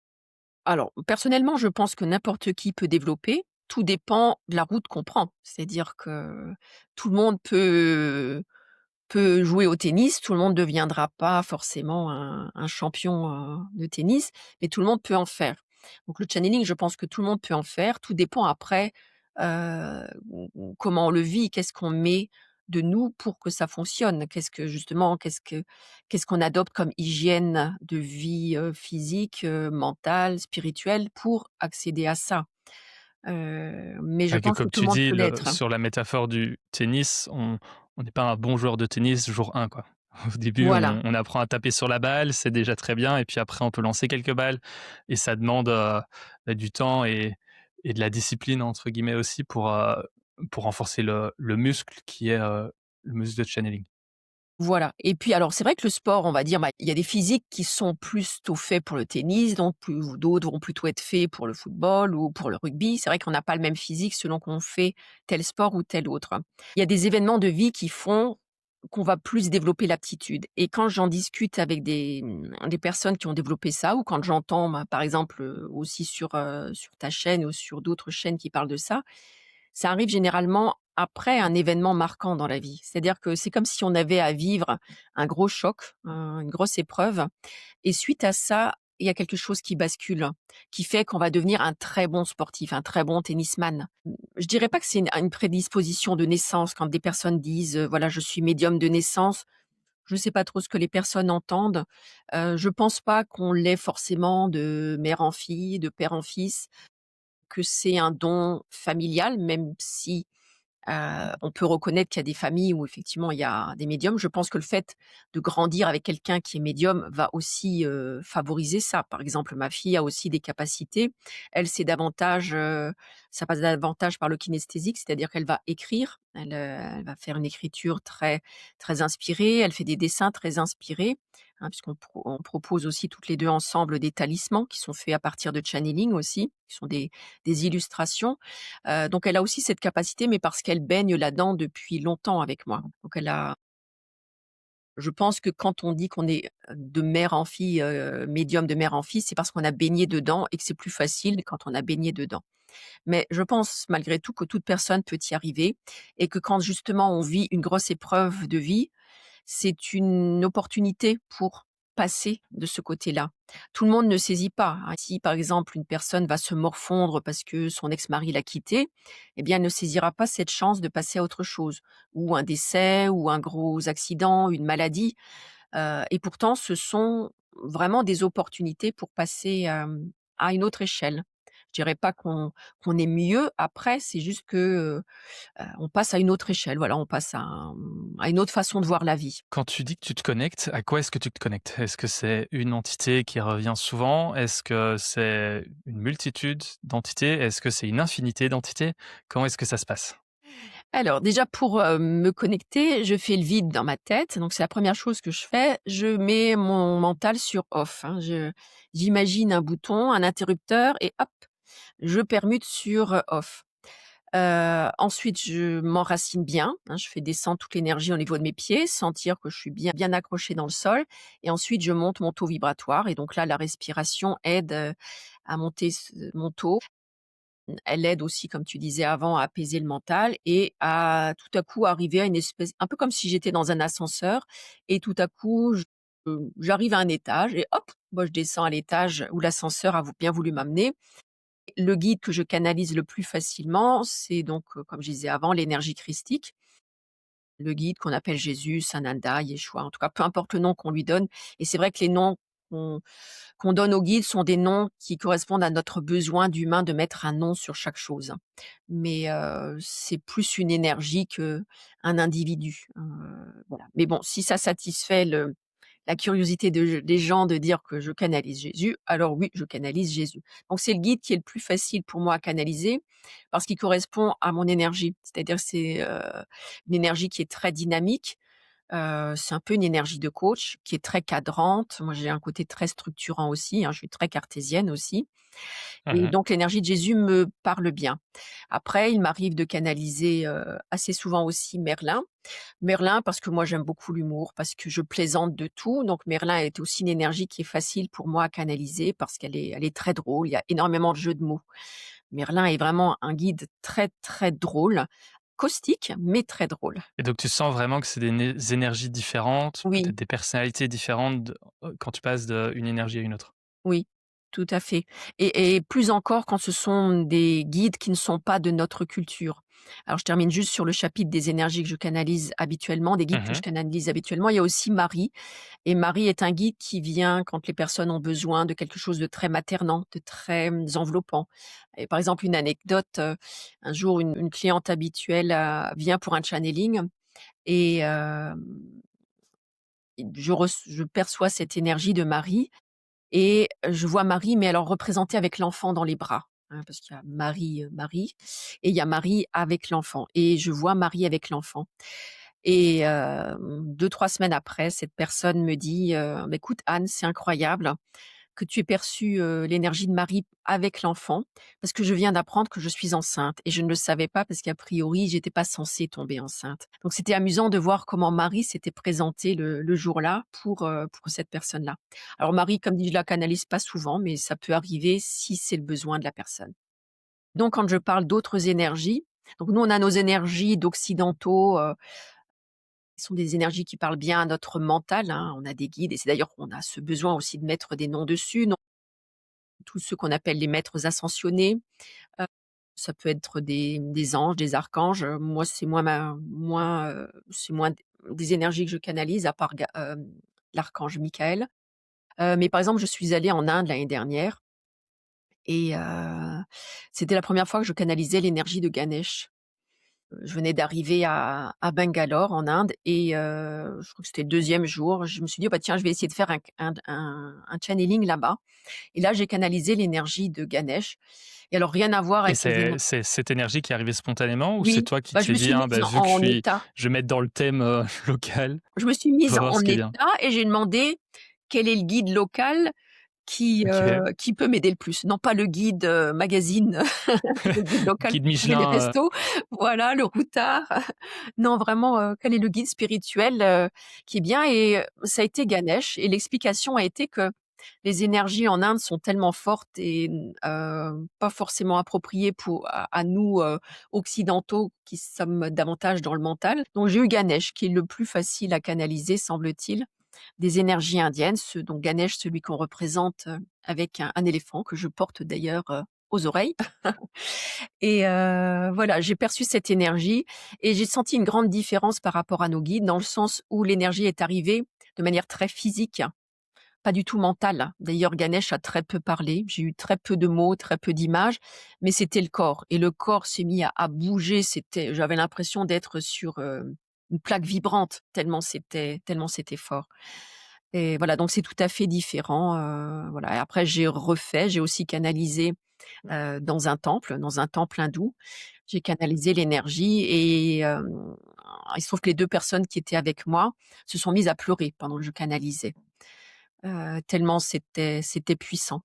S1: Alors, personnellement, je pense que n'importe qui peut développer. Tout dépend de la route qu'on prend. C'est-à-dire que tout le monde peut jouer au tennis, tout le monde ne deviendra pas forcément un champion, de tennis, mais tout le monde peut en faire. Donc le channeling, je pense que tout le monde peut en faire. Tout dépend après, comment on le vit, qu'est-ce qu'on met de nous pour que ça fonctionne? Qu'est-ce qu'on adopte comme hygiène de vie, physique, mentale, spirituelle pour accéder à ça? Mais je
S2: Ouais, que
S1: pense que
S2: comme
S1: tout le
S2: tu
S1: monde
S2: dis,
S1: peut
S2: le
S1: l'être, hein.
S2: sur la métaphore du tennis, on n'est pas un bon joueur de tennis jour 1 quoi. Au début,
S1: Voilà.
S2: on apprend à taper sur la balle, c'est déjà très bien et puis après on peut lancer quelques balles et ça demande, du temps et de la «discipline» entre guillemets aussi pour renforcer le muscle qui est, le muscle de channeling.
S1: Voilà, et puis alors c'est vrai que le sport, on va dire, bah, il y a des physiques qui sont plutôt faits pour le tennis, donc plus d'autres vont plutôt être faits pour le football ou pour le rugby. C'est vrai qu'on n'a pas le même physique selon qu'on fait tel sport ou tel autre. Il y a des événements de vie qui font qu'on va plus développer l'aptitude, et quand j'en discute avec des personnes qui ont développé ça, ou quand j'entends, bah, par exemple, aussi sur ta chaîne ou sur d'autres chaînes qui parlent de ça arrive généralement après un événement marquant dans la vie. C'est-à-dire que c'est comme si on avait à vivre un gros choc, une grosse épreuve, et suite à ça, il y a quelque chose qui bascule, qui fait qu'on va devenir un très bon sportif, un très bon tennisman. Je dirais pas que c'est une prédisposition de naissance quand des personnes disent, voilà: «Je suis médium de naissance». Je sais pas trop ce que les personnes entendent. Je pense pas qu'on l'ait forcément de mère en fille, de père en fils, que c'est un don familial, même si on peut reconnaître qu'il y a des familles où effectivement il y a des médiums. Je pense que le fait de grandir avec quelqu'un qui est médium va aussi, favoriser ça. Par exemple, ma fille a aussi des capacités. Elle, c'est davantage, ça passe davantage par le kinesthésique, c'est-à-dire qu'elle va écrire. Elle va faire une écriture très très inspirée. Elle fait des dessins très inspirés, hein, on propose aussi toutes les 2 ensemble des talismans qui sont faits à partir de channeling aussi, qui sont des illustrations. Donc elle a aussi cette capacité, mais parce qu'elle baigne là-dedans depuis longtemps avec moi. Donc elle a Je pense que quand on dit qu'on est, de mère en fille, médium de mère en fille, c'est parce qu'on a baigné dedans et que c'est plus facile quand on a baigné dedans. Mais je pense malgré tout que toute personne peut y arriver, et que quand justement on vit une grosse épreuve de vie, c'est une opportunité pour passer de ce côté-là. Tout le monde ne saisit pas, hein. Si par exemple une personne va se morfondre parce que son ex-mari l'a quittée, eh bien elle ne saisira pas cette chance de passer à autre chose, ou un décès, ou un gros accident, une maladie, et pourtant ce sont vraiment des opportunités pour passer, à une autre échelle. Je dirais pas qu'on est mieux après, c'est juste que, on passe à une autre échelle, voilà, on passe à une autre façon de voir la vie.
S2: Quand tu dis que tu te connectes, à quoi est-ce que tu te connectes? Est-ce que c'est une entité qui revient souvent? Est-ce que c'est une multitude d'entités? Est-ce que c'est une infinité d'entités? Comment est-ce que ça se passe?
S1: Alors déjà pour, me connecter, je fais le vide dans ma tête, donc c'est la première chose que je fais. Je mets mon mental sur off, hein. J'imagine un bouton, un interrupteur, et hop, je permute sur, off. Ensuite je m'enracine bien, hein, je fais descendre toute l'énergie au niveau de mes pieds, sentir que je suis bien bien accrochée dans le sol, et ensuite je monte mon taux vibratoire, et donc là la respiration aide, à monter mon taux. Elle aide aussi, comme tu disais avant, à apaiser le mental et à tout à coup arriver à une espèce, un peu comme si j'étais dans un ascenseur, et tout à coup j'arrive à un étage et hop, moi je descends à l'étage où l'ascenseur a bien voulu m'amener. Le guide que je canalise le plus facilement, c'est donc, comme je disais avant, l'énergie christique. le guide qu'on appelle Jésus, Sananda, Yeshua, en tout cas, peu importe le nom qu'on lui donne. Et c'est vrai que les noms qu'on qu'on donne aux guides sont des noms qui correspondent à notre besoin d'humain de mettre un nom sur chaque chose. Mais c'est plus une énergie qu'un individu. Voilà. Mais bon, si ça satisfait la curiosité des gens de dire que je canalise Jésus, alors oui, je canalise Jésus. Donc c'est le guide qui est le plus facile pour moi à canaliser parce qu'il correspond à mon énergie. C'est-à-dire que c'est une énergie qui est très dynamique. C'est un peu une énergie de coach qui est très cadrante. Moi, j'ai un côté très structurant aussi, hein, je suis très cartésienne aussi et
S2: Mmh.
S1: donc l'énergie de Jésus me parle bien. Après, il m'arrive de canaliser, assez souvent aussi Merlin. Merlin parce que moi j'aime beaucoup l'humour, parce que je plaisante de tout, donc Merlin est aussi une énergie qui est facile pour moi à canaliser parce qu'elle est très drôle, il y a énormément de jeux de mots. Merlin est vraiment un guide très, très drôle, caustique mais très drôle.
S2: Et donc tu sens vraiment que c'est des énergies différentes, peut-être
S1: Oui.
S2: des personnalités différentes quand tu passes d'une énergie à une autre?
S1: Oui, tout à fait et plus encore quand ce sont des guides qui ne sont pas de notre culture. Alors je termine juste sur le chapitre des énergies que je canalise habituellement, des guides que je
S2: Mmh.
S1: canalise habituellement. Il y a aussi Marie et Marie est un guide qui vient quand les personnes ont besoin de quelque chose de très maternant, de très, enveloppant et par exemple une anecdote, un jour une cliente habituelle, vient pour un channeling et je perçois cette énergie de Marie et je vois Marie, mais alors représentée avec l'enfant dans les bras, hein, parce qu'il y a Marie, Marie et il y a Marie avec l'enfant et je vois Marie avec l'enfant et 2-3 semaines après, cette personne me dit, «Bah, écoute Anne, c'est incroyable que tu aies perçu, l'énergie de Marie avec l'enfant, parce que je viens d'apprendre que je suis enceinte et je ne le savais pas parce qu'a priori, j'étais pas censée tomber enceinte». Donc c'était amusant de voir comment Marie s'était présentée le jour-là pour cette personne-là. Alors Marie, comme dit, je la canalise pas souvent, mais ça peut arriver si c'est le besoin de la personne. Donc quand je parle d'autres énergies, donc nous on a nos énergies d'occidentaux, qui sont des énergies qui parlent bien à notre mental, hein. On a des guides et c'est d'ailleurs qu'on a ce besoin aussi de mettre des noms dessus. Tous ceux qu'on appelle les maîtres ascensionnés, heu, ça peut être des anges, des archanges, moi c'est moins des énergies que je canalise à part l'archange Michael. Mais par exemple, je suis allée en Inde l'année dernière et c'était la première fois que je canalisais l'énergie de Ganesh. Je venais d'arriver à Bangalore en Inde et je crois que c'était le 2e jour, je me suis dit: «Oh bah tiens, je vais essayer de faire un channeling là-bas» et là, j'ai canalisé l'énergie de Ganesh et alors rien à voir
S2: Et
S1: avec les
S2: c'est
S1: éner
S2: c'est cette énergie qui est arrivée spontanément ou c'est
S1: oui,
S2: toi qui
S1: bah, je
S2: t'es
S1: me
S2: dit:
S1: suis
S2: «Ah
S1: mise
S2: bah, vu que
S1: en état.
S2: je vais mettre dans le thème, local,
S1: Je me suis
S2: on
S1: mise
S2: va voir
S1: en
S2: ce qui vient»?
S1: état et j'ai demandé quel est le guide local
S2: OK.
S1: qui peut m'aider le plus. Non pas le guide, magazine, le guide local
S2: Guide
S1: pour trouver les
S2: Michelin,
S1: restos, voilà, le routard. Non, vraiment, quel est le guide spirituel, qui est bien et ça a été Ganesh et l'explication a été que les énergies en Inde sont tellement fortes et pas forcément appropriées à nous, occidentaux qui sommes davantage dans le mental. Donc j'ai eu Ganesh qui est le plus facile à canaliser semble-t-il, des énergies indiennes, donc Ganesh, celui qu'on représente, avec un éléphant que je porte d'ailleurs, aux oreilles et voilà, j'ai perçu cette énergie et j'ai senti une grande différence par rapport à nos guides, dans le sens où l'énergie est arrivée de manière très physique, pas du tout mentale. D'ailleurs, Ganesh a très peu parlé, j'ai eu très peu de mots, très peu d'images, mais c'était le corps et le corps s'est mis à bouger, j'avais l'impression d'être sur, une plaque vibrante tellement c'était fort. Et voilà, donc c'est tout à fait différent, voilà et après j'ai aussi canalisé, dans un temple hindou. J'ai canalisé l'énergie et il se trouve que les 2 personnes qui étaient avec moi se sont mises à pleurer pendant que je canalisais, tellement c'était puissant.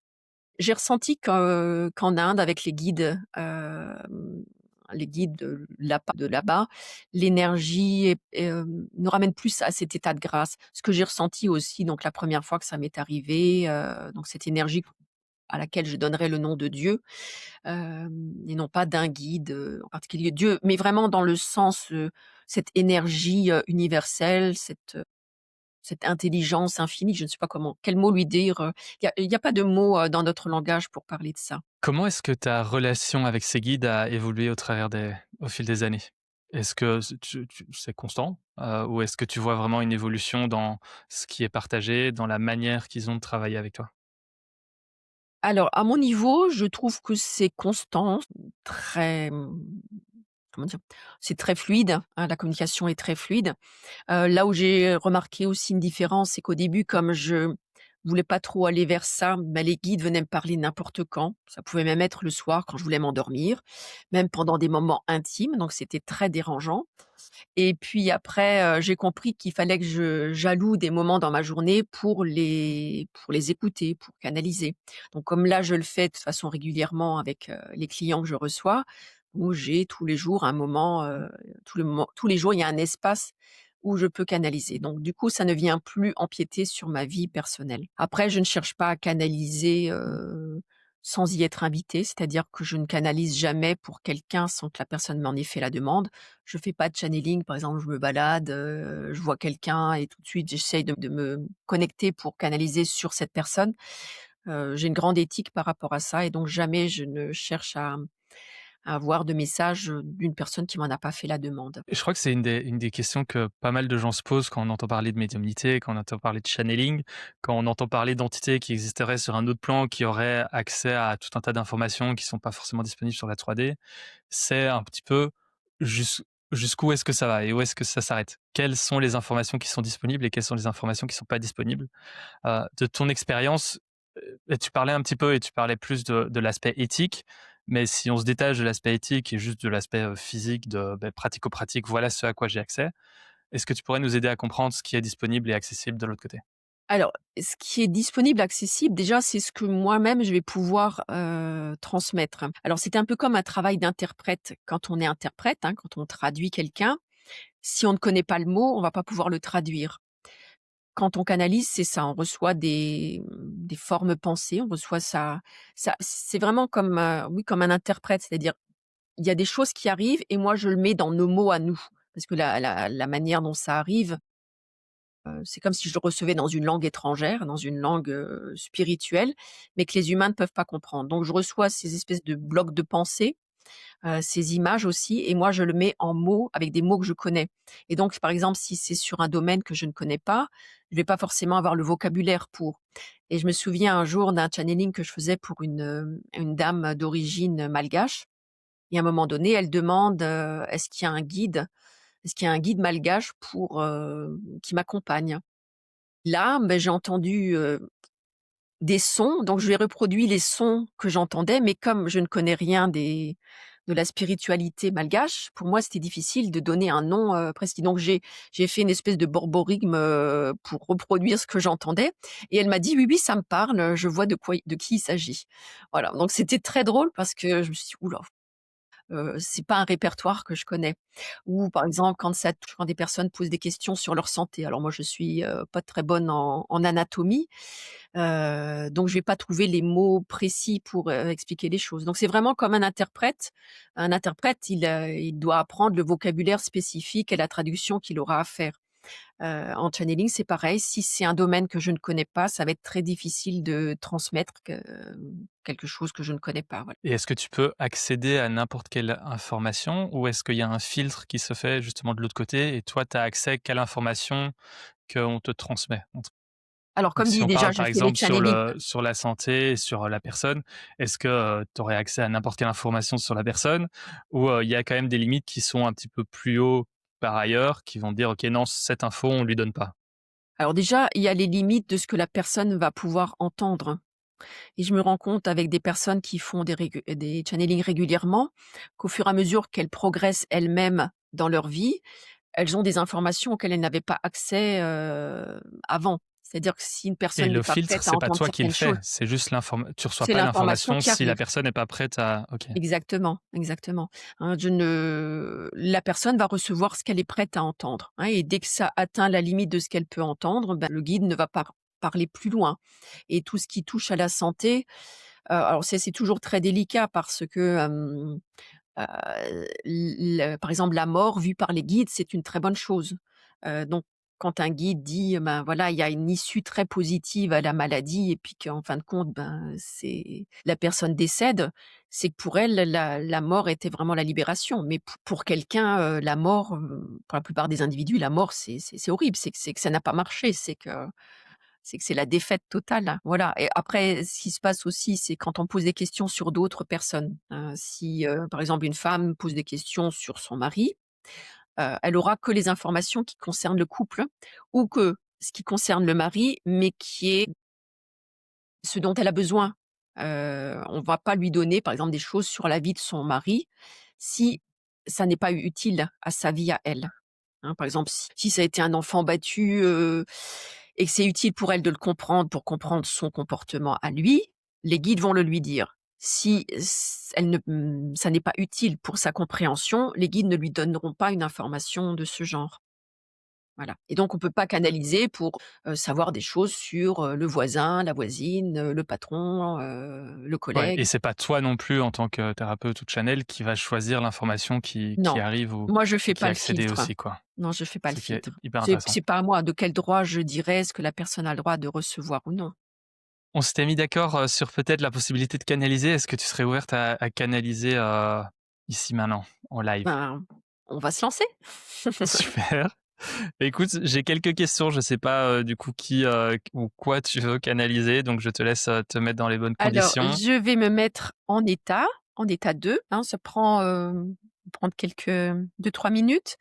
S1: J'ai ressenti qu'en Inde avec les guides de là-bas, l'énergie nous ramène plus à cet état de grâce. Ce que j'ai ressenti aussi donc la première fois que ça m'est arrivé, donc cette énergie à laquelle je donnerais le nom de Dieu, et non pas d'un guide, en particulier Dieu, mais vraiment dans le sens, cette énergie, universelle, cette intelligence infinie, je ne sais pas quel mot lui dire, il y a pas de mot, dans notre langage pour parler de ça.
S2: Comment est-ce que ta relation avec ces guides a évolué au fil des années? Est-ce que c'est constant, ou est-ce que tu vois vraiment une évolution dans ce qui est partagé, dans la manière qu'ils ont de travailler avec toi?
S1: Alors à mon niveau, je trouve que c'est constant, très, comment dire? C'est très fluide, hein, la communication est très fluide. Là où j'ai remarqué aussi une différence, c'est qu'au début, comme je voulais pas trop aller vers ça, bah, les guides venaient me parler n'importe quand. Ça pouvait même être le soir quand je voulais m'endormir, même pendant des moments intimes, donc c'était très dérangeant. Et puis après, j'ai compris qu'il fallait que je j'alloue des moments dans ma journée pour les écouter, pour canaliser. Donc comme là, je le fais de toute façon régulièrement avec, les clients que je reçois, où j'ai tous les jours un moment, tous les jours, il y a un espace où je peux canaliser. Donc du coup, ça ne vient plus empiéter sur ma vie personnelle. Après, je ne cherche pas à canaliser, sans y être invitée, c'est-à-dire que je ne canalise jamais pour quelqu'un sans que la personne m'en ait fait la demande. Je fais pas de channeling, par exemple, je me balade, je vois quelqu'un et tout de suite j'essaye de me connecter pour canaliser sur cette personne. J'ai une grande éthique par rapport à ça et donc jamais je ne cherche à avoir de messages, d'une personne qui m'en a pas fait la demande.
S2: Et je crois que c'est une des questions que pas mal de gens se posent quand on entend parler de médiumnité, quand on entend parler de channeling, quand on entend parler d'entités qui existeraient sur un autre plan, qui auraient accès à tout un tas d'informations qui sont pas forcément disponibles sur la 3D. C'est un petit peu jus jusqu'où est-ce que ça va et où est-ce que ça s'arrête? Quelles sont les informations qui sont disponibles et quelles sont les informations qui sont pas disponibles? De ton expérience, et tu parlais un petit peu et tu parlais plus de l'aspect éthique, mais si on se détache de l'aspect éthique et juste de l'aspect, physique de, pratico-pratique, voilà ce à quoi j'ai accès. Est-ce que tu pourrais nous aider à comprendre ce qui est disponible et accessible de l'autre côté?
S1: Alors, ce qui est disponible, accessible, déjà, c'est ce que moi-même je vais pouvoir, transmettre. Alors, c'est un peu comme un travail d'interprète. Quand on est interprète, hein, quand on traduit quelqu'un, si on ne connaît pas le mot, on va pas pouvoir le traduire. Quand on canalise, c'est ça, on reçoit des formes pensées, on reçoit ça c'est vraiment comme, oui, comme un interprète, c'est-à-dire, il y a des choses qui arrivent et moi je le mets dans nos mots à nous. Parce que la manière dont ça arrive, c'est comme si je le recevais dans une langue étrangère, dans une langue, spirituelle, mais que les humains ne peuvent pas comprendre. Donc je reçois ces espèces de blocs de pensée, ces images aussi et moi je le mets en mots avec des mots que je connais. Et donc par exemple, si c'est sur un domaine que je ne connais pas, je vais pas forcément avoir le vocabulaire pour. Et je me souviens un jour d'un channeling que je faisais pour une dame d'origine malgache et à un moment donné, elle demande, «Est-ce qu'il y a un guide? Est-ce qu'il y a un guide malgache pour, qui m'accompagne?» Là, beh, j'ai entendu, des sons, donc je lui ai reproduit les sons que j'entendais, mais comme je ne connais rien des de la spiritualité malgache, pour moi, c'était difficile de donner un nom, précis. Donc j'ai fait une espèce de borborigme, pour reproduire ce que j'entendais et elle m'a dit: «Oui, oui, ça me parle, je vois de qui il s'agit». Voilà, donc c'était très drôle parce que je me suis dit: «Ouh là, c'est pas un répertoire que je connais». Ou par exemple, quand des personnes posent des questions sur leur santé. Alors moi, je suis, pas très bonne en anatomie, donc je vais pas trouver les mots précis pour, expliquer les choses. Donc c'est vraiment comme un interprète. Un interprète, il doit apprendre le vocabulaire spécifique et la traduction qu'il aura à faire. En channeling, c'est pareil. Si c'est un domaine que je ne connais pas, ça va être très difficile de transmettre quelque chose que je ne connais pas, voilà.
S2: Et est-ce que tu peux accéder à n'importe quelle information ou est-ce qu'il y a un filtre qui se fait justement de l'autre côté et toi tu as accès qu'à l'information qu'on te transmet?
S1: Alors
S2: Donc
S1: comme
S2: si
S1: dit
S2: on
S1: déjà,
S2: parle
S1: je
S2: par
S1: fais des
S2: exemple
S1: channelings.
S2: sur la santé, sur la personne, est-ce que, tu aurais accès à n'importe quelle information sur la personne? Ou, il y a quand même des limites qui sont un petit peu plus haut par ailleurs, qui vont dire: «OK, non, cette info, on lui donne pas».
S1: Alors déjà, il y a les limites de ce que la personne va pouvoir entendre et je me rends compte avec des personnes qui font des channelings régulièrement, qu'au fur et à mesure qu'elles progressent elles-mêmes dans leur vie, elles ont des informations auxquelles elles n'avaient pas accès, avant. C'est-à-dire que si une
S2: Et
S1: personne n'est
S2: le
S1: pas
S2: filtre,
S1: prête à
S2: c'est pas
S1: entendre
S2: toi qui le
S1: certaines choses,
S2: fais, c'est juste tu reçois
S1: c'est
S2: pas
S1: l'information
S2: l'information
S1: qui
S2: si la
S1: arrive.
S2: personne n'est pas prête à OK.
S1: Exactement, exactement. Hein, je ne la personne va recevoir ce qu'elle est prête à entendre, hein, et dès que ça atteint la limite de ce qu'elle peut entendre, ben, le guide ne va pas parler plus loin et tout ce qui touche à la santé, alors c'est toujours très délicat parce que, le par exemple, la mort vue par les guides, c'est une très bonne chose. Donc quand un guide dit, ben, voilà, il y a une issue très positive à la maladie et puis qu'en fin de compte, ben, c'est la personne décède, c'est que pour elle, la mort était vraiment la libération. Mais pour quelqu'un, la mort, pour la plupart des individus, la mort, c'est horrible, c'est que ça n'a pas marché, c'est que c'est la défaite totale, voilà. Et après, ce qui se passe aussi, c'est quand on pose des questions sur d'autres personnes, si, par exemple, une femme pose des questions sur son mari, elle aura que les informations qui concernent le couple ou que ce qui concerne le mari, mais qui est ce dont elle a besoin. On va pas lui donner, par exemple, des choses sur la vie de son mari si ça n'est pas utile à sa vie à elle. Hein, par exemple, si ça a été un enfant battu, et que c'est utile pour elle de le comprendre, pour comprendre son comportement à lui, les guides vont le lui dire. Si ça n'est pas utile pour sa compréhension, les guides ne lui donneront pas une information de ce genre. Voilà, et donc on peut pas canaliser pour, savoir des choses sur, le voisin, la voisine, le patron, le
S2: Ouais, et
S1: collègue.
S2: c'est pas toi non plus en tant que thérapeute ou channel qui va choisir l'information qui
S1: Non,
S2: arrive ou
S1: moi je
S2: à
S1: fais
S2: qui
S1: pas le
S2: accéder
S1: filtre.
S2: aussi, quoi.
S1: Non, je fais pas le
S2: C'est qui est
S1: filtre.
S2: hyper
S1: C'est
S2: intéressant.
S1: c'est pas à moi, de quel droit je dirais ce que la personne a le droit de recevoir ou non.
S2: On s'était mis d'accord, sur peut-être la possibilité de canaliser. Est-ce que tu serais ouverte à canaliser, ici maintenant, en live?
S1: Ben, on va se lancer.
S2: Super. Écoute, j'ai quelques questions. Je sais pas, du coup, qui, ou quoi tu veux canaliser, donc je te laisse, te mettre dans les bonnes
S1: Alors,
S2: conditions.
S1: je vais me mettre en état 2, hein, ça prend, prendre quelques 2-3 minutes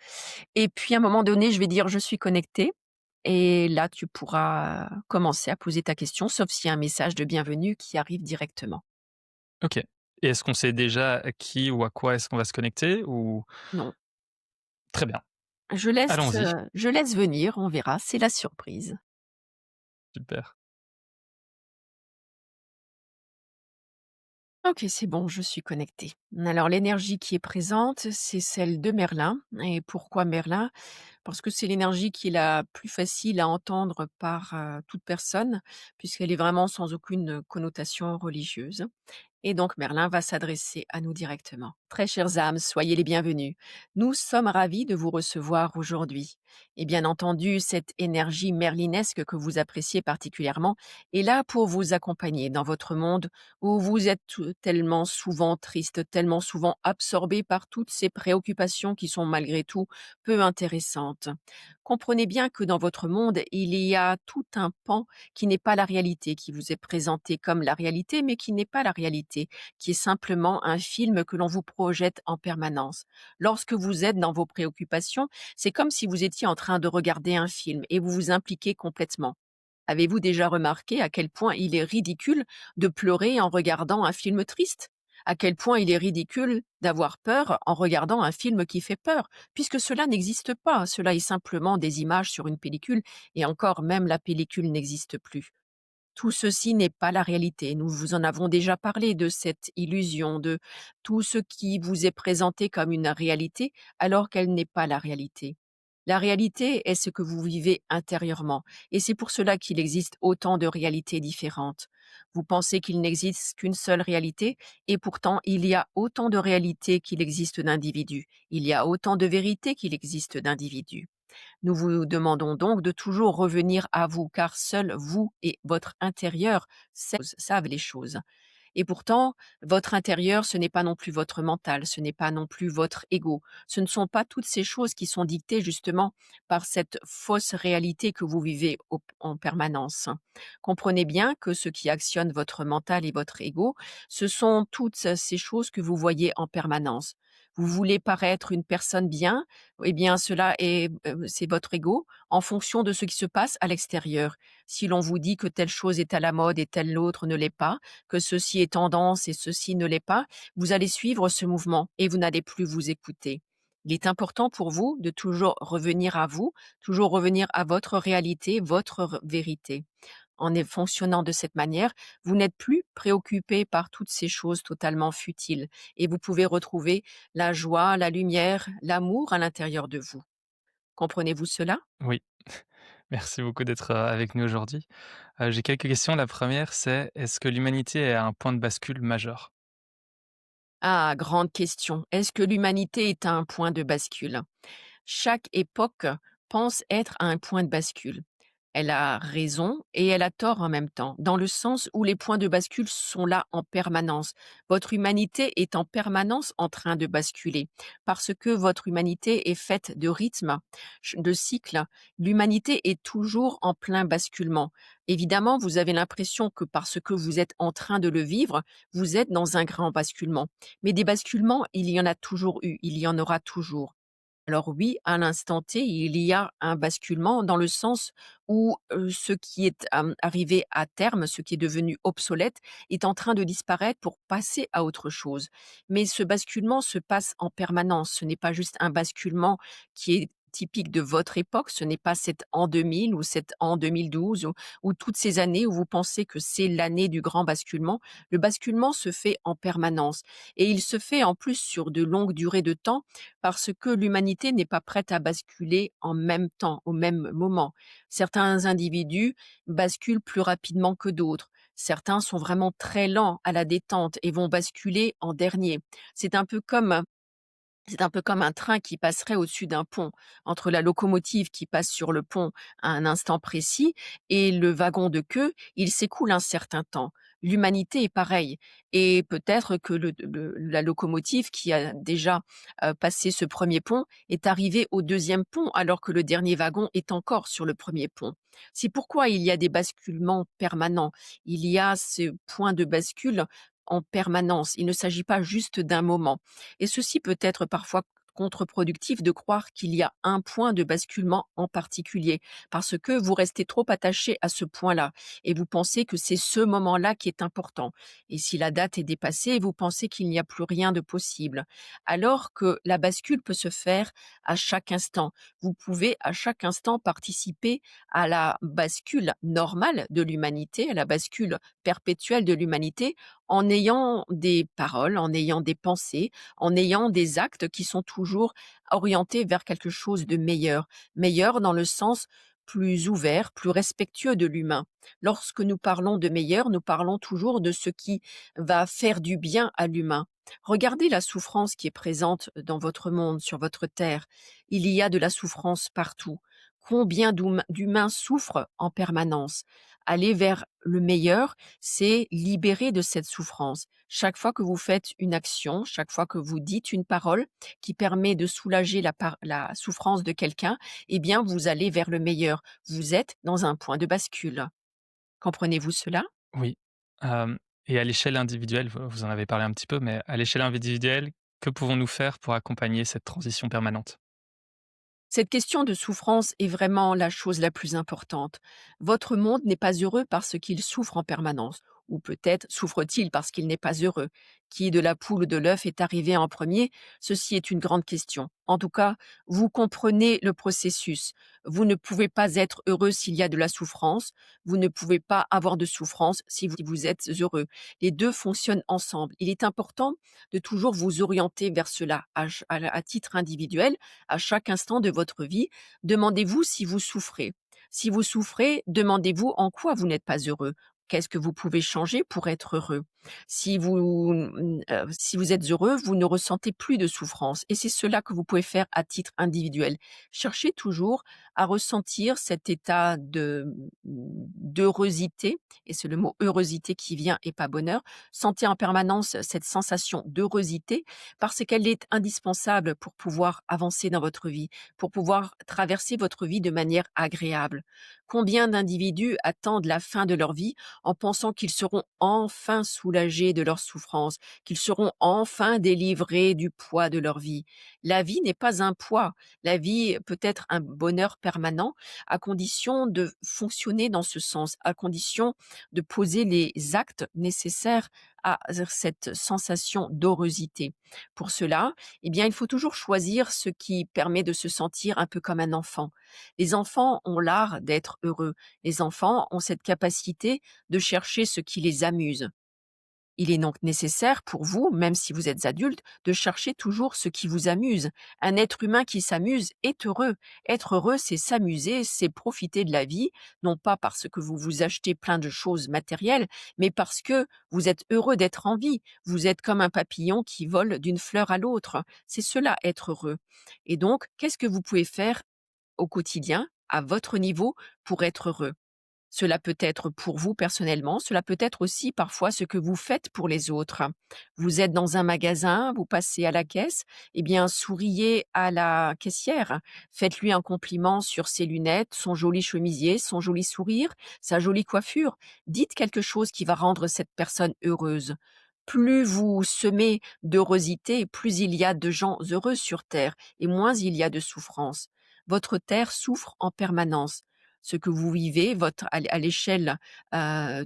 S1: et puis à un moment donné, je vais dire: «Je suis connectée» et là, tu pourras commencer à poser ta question, sauf s'il y a un message de bienvenue qui arrive directement.
S2: OK. Et est-ce qu'on sait déjà à qui ou à quoi est-ce qu'on va se connecter ou
S1: Non,
S2: très bien,
S1: je laisse,
S2: allons-y.
S1: je laisse venir, on verra, c'est la surprise.
S2: Super.
S1: OK, c'est bon, je suis connectée. Alors l'énergie qui est présente, c'est celle de Merlin et pourquoi Merlin? Parce que c'est l'énergie qui est la plus facile à entendre par, toute personne, puisqu'elle est vraiment sans aucune connotation religieuse. Et donc Merlin va s'adresser à nous directement. Très chères âmes, soyez les bienvenus. Nous sommes ravis de vous recevoir aujourd'hui. Et bien entendu, cette énergie merlinesque que vous appréciez particulièrement est là pour vous accompagner dans votre monde où vous êtes tellement souvent triste, tellement souvent absorbé par toutes ces préoccupations qui sont malgré tout peu intéressantes. Comprenez bien que dans votre monde, il y a tout un pan qui n'est pas la réalité, qui vous est présenté comme la réalité, mais qui n'est pas la réalité, qui est simplement un film que l'on vous projette en permanence. Lorsque vous êtes dans vos préoccupations, c'est comme si vous étiez en train de regarder un film et vous vous impliquez complètement. Avez-vous déjà remarqué à quel point il est ridicule de pleurer en regardant un film triste? À quel point il est ridicule d'avoir peur en regardant un film qui fait peur, puisque cela n'existe pas, cela est simplement des images sur une pellicule, et encore même la pellicule n'existe plus. Tout ceci n'est pas la réalité. Nous vous en avons déjà parlé de cette illusion, de tout ce qui vous est présenté comme une réalité, alors qu'elle n'est pas la réalité. La réalité est ce que vous vivez intérieurement, et c'est pour cela qu'il existe autant de réalités différentes. Vous pensez qu'il n'existe qu'une seule réalité, et pourtant il y a autant de réalités qu'il existe d'individus. Il y a autant de vérités qu'il existe d'individus. Nous vous demandons donc de toujours revenir à vous, car seul vous et votre intérieur savent les choses. Et pourtant, votre intérieur, ce n'est pas non plus votre mental, ce n'est pas non plus votre ego. Ce ne sont pas toutes ces choses qui sont dictées justement par cette fausse réalité que vous vivez en permanence. Comprenez bien que ce qui actionne votre mental et votre ego, ce sont toutes ces choses que vous voyez en permanence. Vous voulez paraître une personne bien, eh bien cela est, c'est votre ego en fonction de ce qui se passe à l'extérieur. Si l'on vous dit que telle chose est à la mode et telle autre ne l'est pas, que ceci est tendance et ceci ne l'est pas, vous allez suivre ce mouvement et vous n'allez plus vous écouter. Il est important pour vous de toujours revenir à vous, toujours revenir à votre réalité, votre vérité. Fonctionnant de cette manière, vous n'êtes plus préoccupé par toutes ces choses totalement futiles et vous pouvez retrouver la joie, la lumière, l'amour à l'intérieur de vous. Comprenez-vous cela?
S2: Oui, merci beaucoup d'être, avec nous aujourd'hui. J'ai quelques questions. La première, c'est est-ce que l'humanité est à un point de bascule majeur?
S1: Ah, grande question. Est-ce que l'humanité est à un point de bascule? Chaque époque pense être à un point de bascule. Elle a raison et elle a tort en même temps, dans le sens où les points de bascule sont là en permanence. Votre humanité est en permanence en train de basculer, parce que votre humanité est faite de rythmes, de cycles. L'humanité est toujours en plein basculement. Évidemment, vous avez l'impression que parce que vous êtes en train de le vivre, vous êtes dans un grand basculement. Mais des basculements, il y en a toujours eu, il y en aura toujours. Alors oui, à l'instant T, il y a un basculement dans le sens où, ce qui est, arrivé à terme, ce qui est devenu obsolète, est en train de disparaître pour passer à autre chose. Mais ce basculement se passe en permanence. Ce n'est pas juste un basculement qui est typique de votre époque, ce n'est pas cet an 2000 ou cet an 2012 ou toutes ces années où vous pensez que c'est l'année du grand basculement. Le basculement se fait en permanence et il se fait en plus sur de longues durées de temps parce que l'humanité n'est pas prête à basculer en même temps, au même moment. Certains individus basculent plus rapidement que d'autres. Certains sont vraiment très lents à la détente et vont basculer en dernier. C'est un peu comme c'est un peu comme un train qui passerait au-dessus d'un pont, entre la locomotive qui passe sur le pont à un instant précis et le wagon de queue, il s'écoule un certain temps. L'humanité est pareille et peut-être que la locomotive qui a déjà passé ce premier pont est arrivée au deuxième pont alors que le dernier wagon est encore sur le premier pont. C'est pourquoi il y a des basculements permanents. Il y a ce point de bascule en permanence. Il ne s'agit pas juste d'un moment. Et ceci peut être parfois contre-productif de croire qu'il y a un point de basculement en particulier, parce que vous restez trop attaché à ce point-là et vous pensez que c'est ce moment-là qui est important. Et si la date est dépassée, vous pensez qu'il n'y a plus rien de possible. Alors que la bascule peut se faire à chaque instant. Vous pouvez à chaque instant participer à la bascule normale de l'humanité, à la bascule perpétuelle de l'humanité, en ayant des paroles, en ayant des pensées, en ayant des actes qui sont toujours orientés vers quelque chose de meilleur. Meilleur dans le sens plus ouvert, plus respectueux de l'humain. Lorsque nous parlons de meilleur, nous parlons toujours de ce qui va faire du bien à l'humain. Regardez la souffrance qui est présente dans votre monde, sur votre terre. Il y a de la souffrance partout. Combien d'humains souffrent en permanence? Aller vers le meilleur, c'est libérer de cette souffrance. Chaque fois que vous faites une action, chaque fois que vous dites une parole qui permet de soulager la souffrance de quelqu'un, eh bien, vous allez vers le meilleur. Vous êtes dans un point de bascule. Comprenez-vous cela?
S2: Oui, hem et à l'échelle individuelle, vous en avez parlé un petit peu, mais à l'échelle individuelle, que pouvons-nous faire pour accompagner cette transition permanente?
S1: Cette question de souffrance est vraiment la chose la plus importante. Votre monde n'est pas heureux parce qu'il souffre en permanence. Ou peut-être souffre-t-il parce qu'il n'est pas heureux. Qui de la poule ou de l'œuf est arrivé en premier? Ceci est une grande question. En tout cas, vous comprenez le processus. Vous ne pouvez pas être heureux s'il y a de la souffrance. Vous ne pouvez pas avoir de souffrance si vous êtes heureux. Les deux fonctionnent ensemble. Il est important de toujours vous orienter vers cela à titre individuel à chaque instant de votre vie, demandez-vous si vous souffrez. Si vous souffrez, demandez-vous en quoi vous n'êtes pas heureux. Qu'est-ce que vous pouvez changer pour être heureux? Si vous êtes heureux, vous ne ressentez plus de souffrance et c'est cela que vous pouvez faire à titre individuel. Cherchez toujours à ressentir cet état d'heurosité et c'est le mot heurosité qui vient et pas bonheur. Sentez en permanence cette sensation d'heurosité parce qu'elle est indispensable pour pouvoir avancer dans votre vie, pour pouvoir traverser votre vie de manière agréable. Combien d'individus attendent la fin de leur vie en pensant qu'ils seront enfin soulagés de leur souffrance, qu'ils seront enfin délivrés du poids de leur vie. La vie n'est pas un poids, la vie peut être un bonheur permanent à condition de fonctionner dans ce sens, à condition de poser les actes nécessaires à cette sensation d'heurosité. Pour cela, eh bien, il faut toujours choisir ce qui permet de se sentir un peu comme un enfant. Les enfants ont l'art d'être heureux. Les enfants ont cette capacité de chercher ce qui les amuse. Il est donc nécessaire pour vous, même si vous êtes adulte, de chercher toujours ce qui vous amuse. Un être humain qui s'amuse est heureux. Être heureux, c'est s'amuser, c'est profiter de la vie, non pas parce que vous vous achetez plein de choses matérielles, mais parce que vous êtes heureux d'être en vie. Vous êtes comme un papillon qui vole d'une fleur à l'autre. C'est cela, être heureux. Et donc, qu'est-ce que vous pouvez faire au quotidien, à votre niveau, pour être heureux. Cela peut être pour vous personnellement, cela peut être aussi parfois ce que vous faites pour les autres. Vous êtes dans un magasin, vous passez à la caisse, eh bien souriez à la caissière, faites-lui un compliment sur ses lunettes, son joli chemisier, son joli sourire, sa jolie coiffure. Dites quelque chose qui va rendre cette personne heureuse. Plus vous semez d'heurosité, plus il y a de gens heureux sur terre et moins il y a de souffrance. Votre terre souffre en permanence. Ce que vous vivez, votre à l'échelle,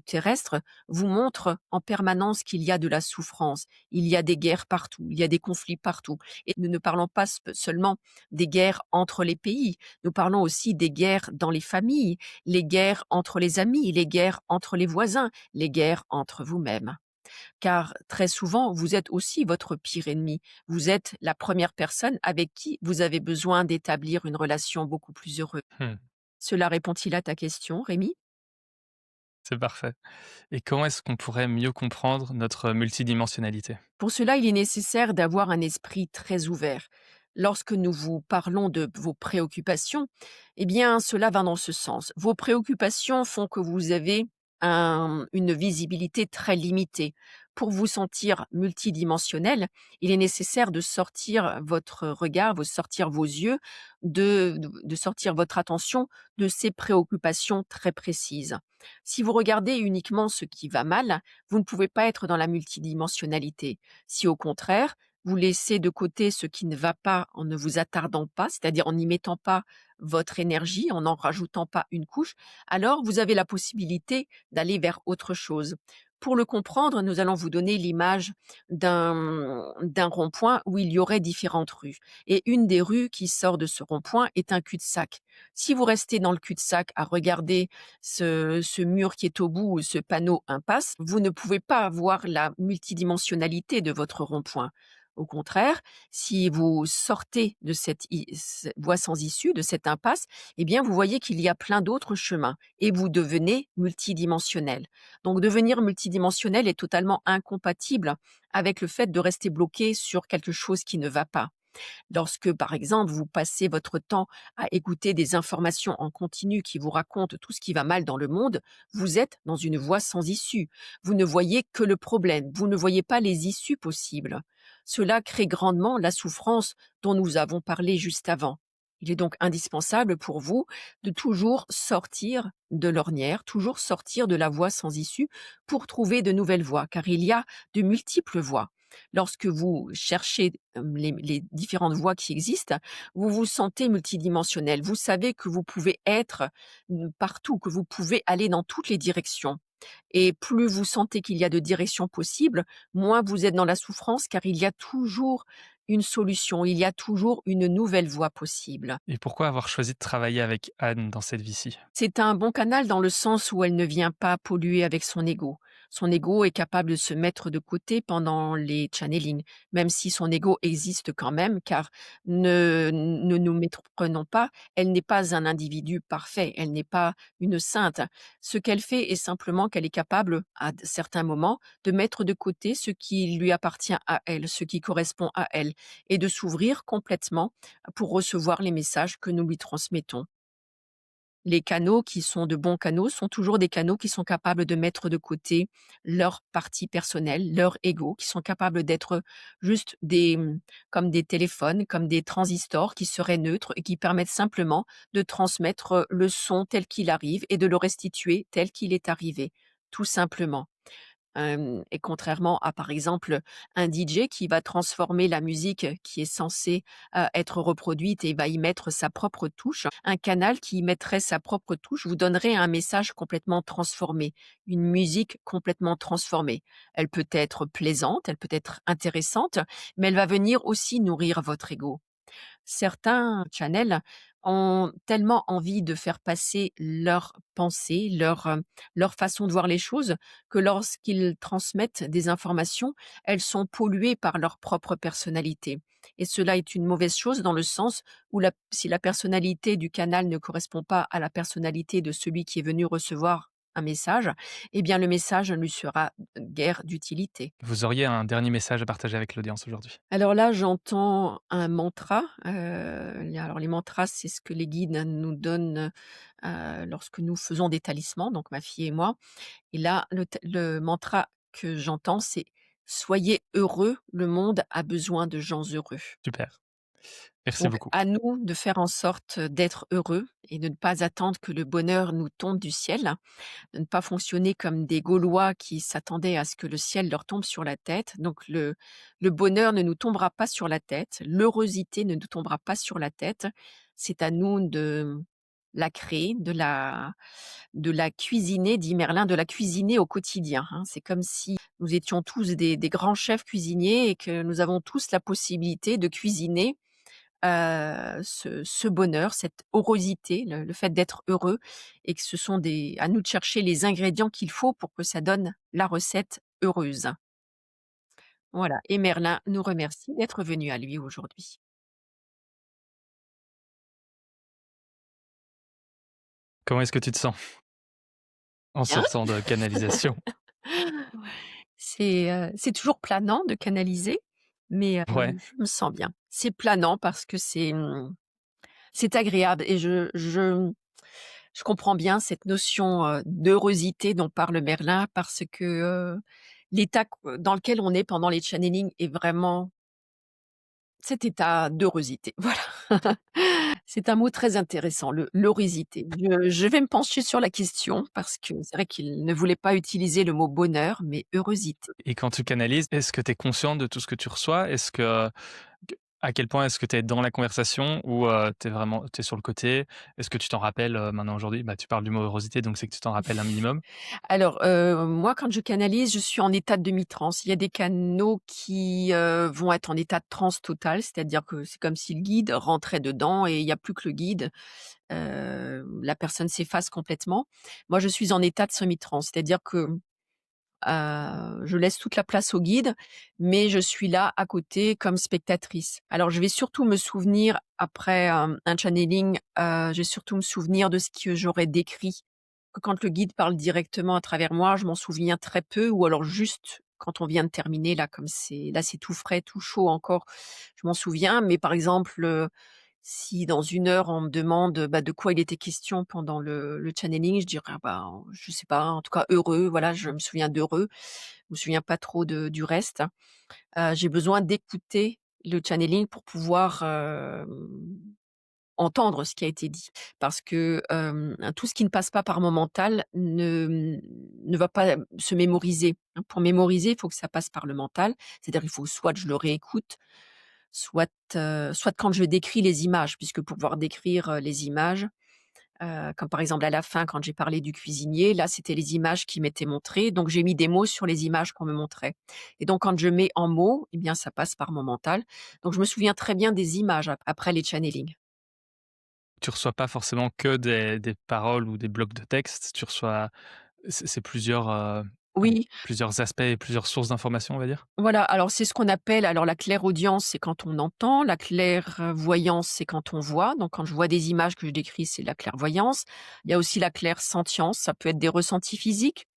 S1: terrestre, vous montre en permanence qu'il y a de la souffrance. Il y a des guerres partout, il y a des conflits partout et nous ne parlons pas seulement des guerres entre les pays, nous parlons aussi des guerres dans les familles, les guerres entre les amis, les guerres entre les voisins, les guerres entre vous-même. Car très souvent, vous êtes aussi votre pire ennemi. Vous êtes la première personne avec qui vous avez besoin d'établir une relation beaucoup plus heureuse.
S2: Mmh,
S1: Cela répond-il à ta question, Rémi?
S2: c'est parfait. Et comment est-ce qu'on pourrait mieux comprendre notre multidimensionnalité?
S1: Pour cela, il est nécessaire d'avoir un esprit très ouvert. Lorsque nous vous parlons de vos préoccupations, eh bien, cela va dans ce sens. Vos préoccupations font que vous avez une visibilité très limitée. Pour vous sentir multidimensionnel, il est nécessaire de sortir votre regard, de sortir vos yeux, de sortir votre attention de ces préoccupations très précises. Si vous regardez uniquement ce qui va mal, vous ne pouvez pas être dans la multidimensionnalité. Si au contraire, vous laissez de côté ce qui ne va pas en ne vous attardant pas, c'est-à-dire en n'y mettant pas votre énergie, en n'en rajoutant pas une couche, alors vous avez la possibilité d'aller vers autre chose. Pour le comprendre, nous allons vous donner l'image d'un rond-point où il y aurait différentes rues. Et une des rues qui sort de ce rond-point est un cul-de-sac. Si vous restez dans le cul-de-sac à regarder ce mur qui est au bout, ou ce panneau impasse, vous ne pouvez pas avoir la multidimensionnalité de votre rond-point. Au contraire, si vous sortez de cette voie sans issue, de cette impasse, eh bien, vous voyez qu'il y a plein d'autres chemins et vous devenez multidimensionnel. Donc, devenir multidimensionnel est totalement incompatible avec le fait de rester bloqué sur quelque chose qui ne va pas. Lorsque, par exemple, vous passez votre temps à écouter des informations en continu qui vous racontent tout ce qui va mal dans le monde, vous êtes dans une voie sans issue. Vous ne voyez que le problème, vous ne voyez pas les issues possibles. Cela crée grandement la souffrance dont nous avons parlé juste avant. Il est donc indispensable pour vous de toujours sortir de l'ornière, toujours sortir de la voie sans issue pour trouver de nouvelles voies, car il y a de multiples voies. Lorsque vous cherchez les différentes voies qui existent, vous vous sentez multidimensionnel. Vous savez que vous pouvez être partout, que vous pouvez aller dans toutes les directions. Et plus vous sentez qu'il y a de directions possibles, moins vous êtes dans la souffrance car il y a toujours une solution, il y a toujours une nouvelle voie possible.
S2: Et pourquoi avoir choisi de travailler avec Anne dans cette vie-ci?
S1: C'est un bon canal dans le sens où elle ne vient pas polluer avec son ego. Son ego est capable de se mettre de côté pendant les channelings, même si son ego existe quand même, car ne nous méprenons pas, elle n'est pas un individu parfait, elle n'est pas une sainte. Ce qu'elle fait est simplement qu'elle est capable, à certains moments, de mettre de côté ce qui lui appartient à elle, ce qui correspond à elle, et de s'ouvrir complètement pour recevoir les messages que nous lui transmettons. Les canaux qui sont de bons canaux sont toujours des canaux qui sont capables de mettre de côté leur partie personnelle, leur ego, qui sont capables d'être juste comme des téléphones, comme des transistors qui seraient neutres et qui permettent simplement de transmettre le son tel qu'il arrive et de le restituer tel qu'il est arrivé, tout simplement. Et contrairement à, par exemple, un DJ qui va transformer la musique qui est censée, être reproduite et va y mettre sa propre touche, un canal qui y mettrait sa propre touche vous donnerait un message complètement transformé, une musique complètement transformée. Elle peut être plaisante, elle peut être intéressante, mais elle va venir aussi nourrir votre ego. Certains channels ont tellement envie de faire passer leurs pensées, leur façon de voir les choses, que lorsqu'ils transmettent des informations, elles sont polluées par leur propre personnalité. Et cela est une mauvaise chose dans le sens où si la personnalité du canal ne correspond pas à la personnalité de celui qui est venu recevoir un message, eh bien le message ne lui sera guère d'utilité.
S2: Vous auriez un dernier message à partager avec l'audience aujourd'hui?
S1: Alors là, j'entends un mantra, alors les mantras, c'est ce que les guides nous donnent, lorsque nous faisons des talismans, donc ma fille et moi. Et là, le mantra que j'entends, c'est: «Soyez heureux, le monde a besoin de gens heureux».
S2: Super, merci
S1: Donc
S2: beaucoup.
S1: à nous de faire en sorte d'être heureux et de ne pas attendre que le bonheur nous tombe du ciel, de ne pas fonctionner comme des Gaulois qui s'attendaient à ce que le ciel leur tombe sur la tête. Donc le bonheur ne nous tombera pas sur la tête, l'heurosité ne nous tombera pas sur la tête. C'est à nous de la créer, de la cuisiner, dit Merlin, de la cuisiner au quotidien, hein. C'est comme si nous étions tous des grands chefs cuisiniers et que nous avons tous la possibilité de cuisiner, ce bonheur, cette heurosité, le fait d'être heureux et que ce sont à nous de chercher les ingrédients qu'il faut pour que ça donne la recette heureuse. Voilà, et Merlin nous remercie d'être venu à lui aujourd'hui.
S2: Comment est-ce que tu te sens en
S1: Bien.
S2: sortant de canalisation?
S1: C'est toujours planant de canaliser, mais
S2: Ouais,
S1: je me sens bien. C'est planant parce que c'est agréable et je comprends bien cette notion, d'heurosité dont parle Merlin parce que, l'état dans lequel on est pendant les channelings est vraiment cet état d'heurosité. Voilà. C'est un mot très intéressant, l'heurosité. Je vais me pencher sur la question parce que c'est vrai qu'il ne voulait pas utiliser le mot bonheur, mais heurosité.
S2: et quand tu canalises, est-ce que tu es conscient de tout ce que tu reçois? Est-ce que à quel point est-ce que tu es dans la conversation ou tu es sur le côté? Est-ce que tu t'en rappelles, maintenant aujourd'hui? Bah, tu parles du mot «rosité», donc c'est que tu t'en rappelles un minimum?
S1: Alors, moi, quand je canalise, je suis en état de demi-transe. Il y a des canaux qui, vont être en état de transe totale, c'est-à-dire que c'est comme si le guide rentrait dedans et il y a plus que le guide, la personne s'efface complètement. Moi, je suis en état de semi-transe, c'est-à-dire que, je laisse toute la place au guide, mais je suis là à côté comme spectatrice. Alors je vais surtout me souvenir après, un channeling, je vais surtout me souvenir de ce que j'aurais décrit. Que quand le guide parle directement à travers moi, je m'en souviens très peu ou alors juste quand on vient de terminer là, comme c'est tout frais, tout chaud encore, je m'en souviens. Mais par exemple, si dans 1 heure on me demande, bah, de quoi il était question pendant le channeling, je dirais: «Ah bah, je sais pas, en tout cas heureux», voilà, je me souviens d'heureux. Je me souviens pas trop du reste. J'ai besoin d'écouter le channeling pour pouvoir, entendre ce qui a été dit. Parce que, tout ce qui ne passe pas par mon mental ne va pas se mémoriser. Pour mémoriser, il faut que ça passe par le mental. C'est-à-dire, il faut soit je le réécoute, soit quand je décris les images, puisque pour pouvoir décrire, les images, comme par exemple à la fin quand j'ai parlé du cuisinier, là c'était les images qui m'étaient montrées, donc j'ai mis des mots sur les images qu'on me montrait. Et donc quand je mets en mots, eh bien ça passe par mon mental. Donc je me souviens très bien des images après les channelings.
S2: Tu reçois pas forcément que des paroles ou des blocs de texte, tu reçois c'est plusieurs, allez,
S1: Oui,
S2: plusieurs aspects et plusieurs sources d'informations, on va dire?
S1: voilà, alors c'est ce qu'on appelle alors la clairaudience, c'est quand on entend, la clairvoyance, c'est quand on voit. Donc quand je vois des images que je décris, c'est la clairvoyance. Il y a aussi la clairsentience, ça peut être des ressentis physiques.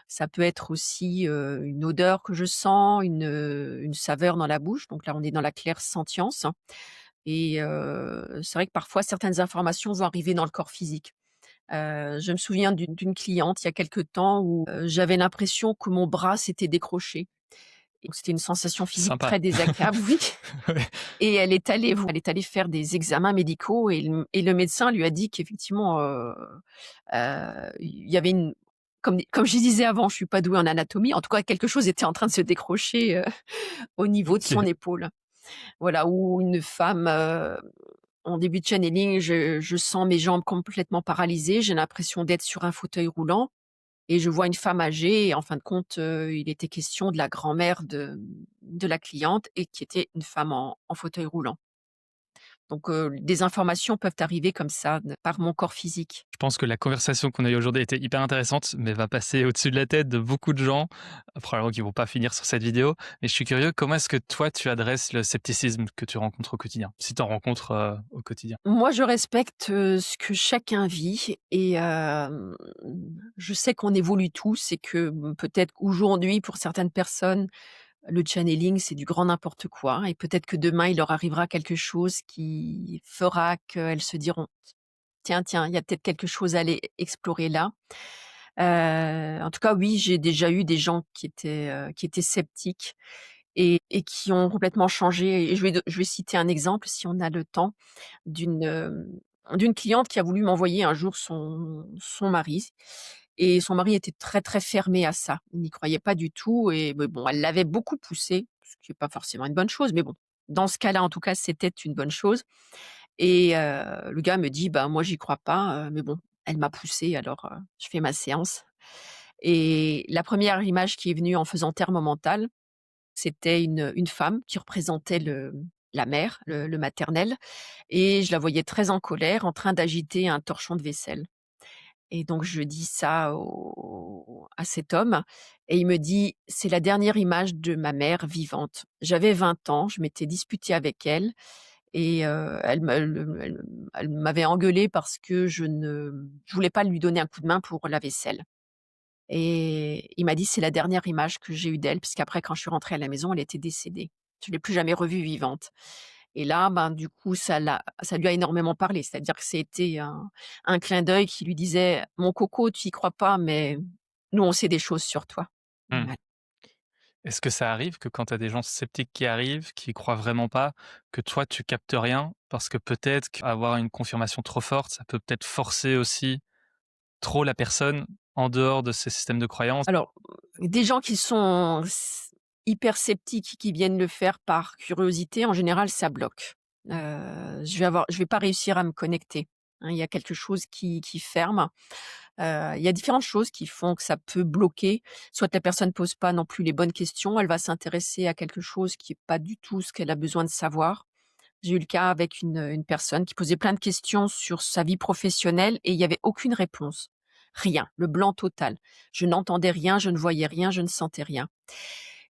S1: Ça peut être aussi, une odeur que je sens, une saveur dans la bouche, donc là, on est dans la clairsentience, hein. Et c'est vrai que parfois certaines informations vont arriver dans le corps physique. Je me souviens d'une cliente il y a quelque temps où, j'avais l'impression que mon bras s'était décroché et c'était une sensation physique
S2: Sympa.
S1: très désagréable, oui.
S2: Ouais.
S1: Et elle est allée faire des examens médicaux et le médecin lui a dit qu'effectivement, il y avait une comme je disais avant, je suis pas douée en anatomie, en tout cas quelque chose était en train de se décrocher, au niveau de son
S2: OK.
S1: épaule. Voilà, ou une femme, en début de channeling, je sens mes jambes complètement paralysées, j'ai l'impression d'être sur un fauteuil roulant et je vois une femme âgée et en fin de compte, il était question de la grand-mère de la cliente et qui était une femme en fauteuil roulant. Donc des informations peuvent arriver comme ça, par mon corps physique.
S2: Je pense que la conversation qu'on a eue aujourd'hui était hyper intéressante, mais va passer au-dessus de la tête de beaucoup de gens, probablement qui vont pas finir sur cette vidéo. Mais je suis curieux, comment est-ce que toi, tu adresses le scepticisme que tu rencontres au quotidien? Si tu en rencontres, au quotidien?
S1: Moi, je respecte, ce que chacun vit et je sais qu'on évolue tous et que, peut-être qu'aujourd'hui, pour certaines personnes, le channeling, c'est du grand n'importe quoi et peut-être que demain, il leur arrivera quelque chose qui fera qu'elles se diront: «Tiens, tiens, il y a peut-être quelque chose à aller explorer là». En tout cas, oui, j'ai déjà eu des gens qui étaient sceptiques et qui ont complètement changé et je vais citer un exemple, si on a le temps, d'une cliente qui a voulu m'envoyer un jour son mari et son mari était très, très fermé à ça. Il n'y croyait pas du tout et mais bon, elle l'avait beaucoup poussé, ce qui est pas forcément une bonne chose, mais bon, dans ce cas-là, en tout cas, c'était une bonne chose et le gars me dit: «Bah, moi, j'y crois pas, mais bon, elle m'a poussé alors, je fais ma séance» et la première image qui est venue en faisant terme mental, c'était une femme qui représentait la mère, le maternel et je la voyais très en colère, en train d'agiter un torchon de vaisselle et donc je dis ça à cet homme et il me dit: «C'est la dernière image de ma mère vivante. J'avais 20 ans, je m'étais disputée avec elle et elle m'avait engueulée parce que je voulais pas lui donner un coup de main pour la vaisselle et il m'a dit: «C'est la dernière image que j'ai eue d'elle» puisqu'après quand je suis rentrée à la maison, elle était décédée. Je l'ai plus jamais revue vivante et là, ben, du coup, ça lui a énormément parlé. C'est-à-dire que c'était un clin d'œil qui lui disait: «Mon coco, tu y crois pas, mais nous, on sait des choses sur toi».
S2: Mmh.
S1: Voilà.
S2: Est-ce que ça arrive que quand tu as des gens sceptiques qui arrivent, qui y croient vraiment pas, que toi tu captes rien parce que peut-être qu'avoir une confirmation trop forte, ça peut peut-être forcer aussi trop la personne en dehors de ces systèmes de croyances?
S1: Alors, des gens qui sont hyper sceptiques, qui viennent le faire par curiosité, en général, ça bloque. Je vais pas réussir à me connecter, hein. Il y a quelque chose qui ferme. Il y a différentes choses qui font que ça peut bloquer. Soit la personne pose pas non plus les bonnes questions, elle va s'intéresser à quelque chose qui est pas du tout ce qu'elle a besoin de savoir. J'ai eu le cas avec une personne qui posait plein de questions sur sa vie professionnelle et il y avait aucune réponse. Rien, le blanc total. Je n'entendais rien, je ne voyais rien, je ne sentais rien.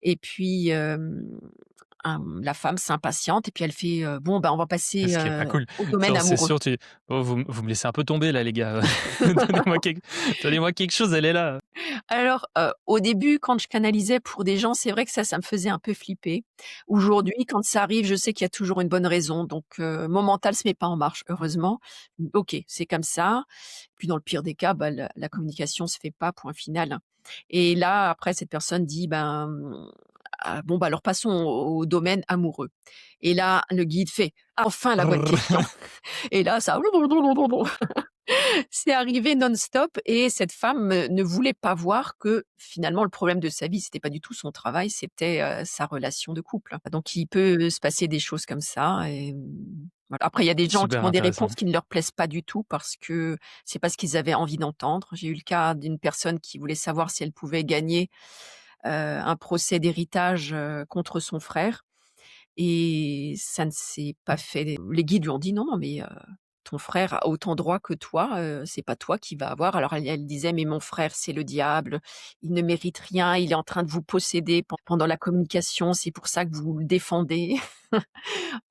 S1: Et puis, la femme s'impatiente et puis elle fait, «Bon, ben, on va passer,
S2: Ce qui est pas cool.
S1: au domaine
S2: Genre, c'est
S1: amoureux».
S2: sûr, oh, vous me laissez un peu tomber là, les gars. Donnez-moi quelque donnez-moi quelque chose, elle est là.
S1: Alors, au début, quand je canalisais pour des gens, c'est vrai que ça me faisait un peu flipper. Aujourd'hui, quand ça arrive, je sais qu'il y a toujours une bonne raison, donc mon mental se met pas en marche, heureusement. OK, c'est comme ça. Puis dans le pire des cas, bah, la communication se fait pas, point final. Et là, après, cette personne dit: «Ben, ah, bon, bah, alors passons au domaine amoureux». Et là, le guide fait: «Ah, enfin la bonne question». Et là, ça c'est arrivé non-stop et cette femme, ne voulait pas voir que finalement le problème de sa vie, c'était pas du tout son travail, c'était, sa relation de couple. Donc il peut se passer des choses comme ça et voilà. Après il y a des gens qui
S2: Super
S1: ont des
S2: intéressant.
S1: réponses qui ne leur plaisent pas du tout parce que c'est pas ce qu'ils avaient envie d'entendre. J'ai eu le cas d'une personne qui voulait savoir si elle pouvait gagner, un procès d'héritage, contre son frère et ça ne s'est pas fait. Les guides lui ont dit: «Non, non, mais ton frère a autant droit que toi, c'est pas toi qui vas avoir». Alors elle disait: «Mais mon frère, c'est le diable, il ne mérite rien, il est en train de vous posséder pendant la communication, c'est pour ça que vous le défendez».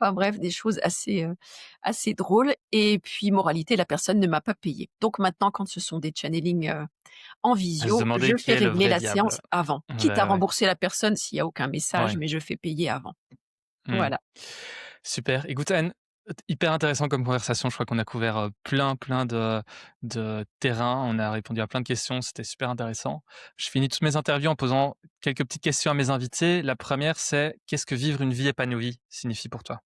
S1: Enfin bref, des choses assez drôles et puis moralité, la personne ne m'a pas payé. Donc maintenant, quand ce sont des channelings, en
S2: À se
S1: visio,
S2: demander
S1: je
S2: qui
S1: fais
S2: est le
S1: régler
S2: vrai
S1: la
S2: diable.
S1: séance avant, quitte à
S2: Ouais, ouais.
S1: rembourser la personne s'il y a aucun message,
S2: Ouais.
S1: mais je fais payer avant.
S2: Mmh.
S1: Voilà.
S2: Super. Écoute Anne, hyper intéressant comme conversation. Je crois qu'on a couvert, plein de terrains. On a répondu à plein de questions. C'était super intéressant. Je finis toutes mes interviews en posant quelques petites questions à mes invités. La première, c'est: qu'est-ce que vivre une vie épanouie signifie pour toi?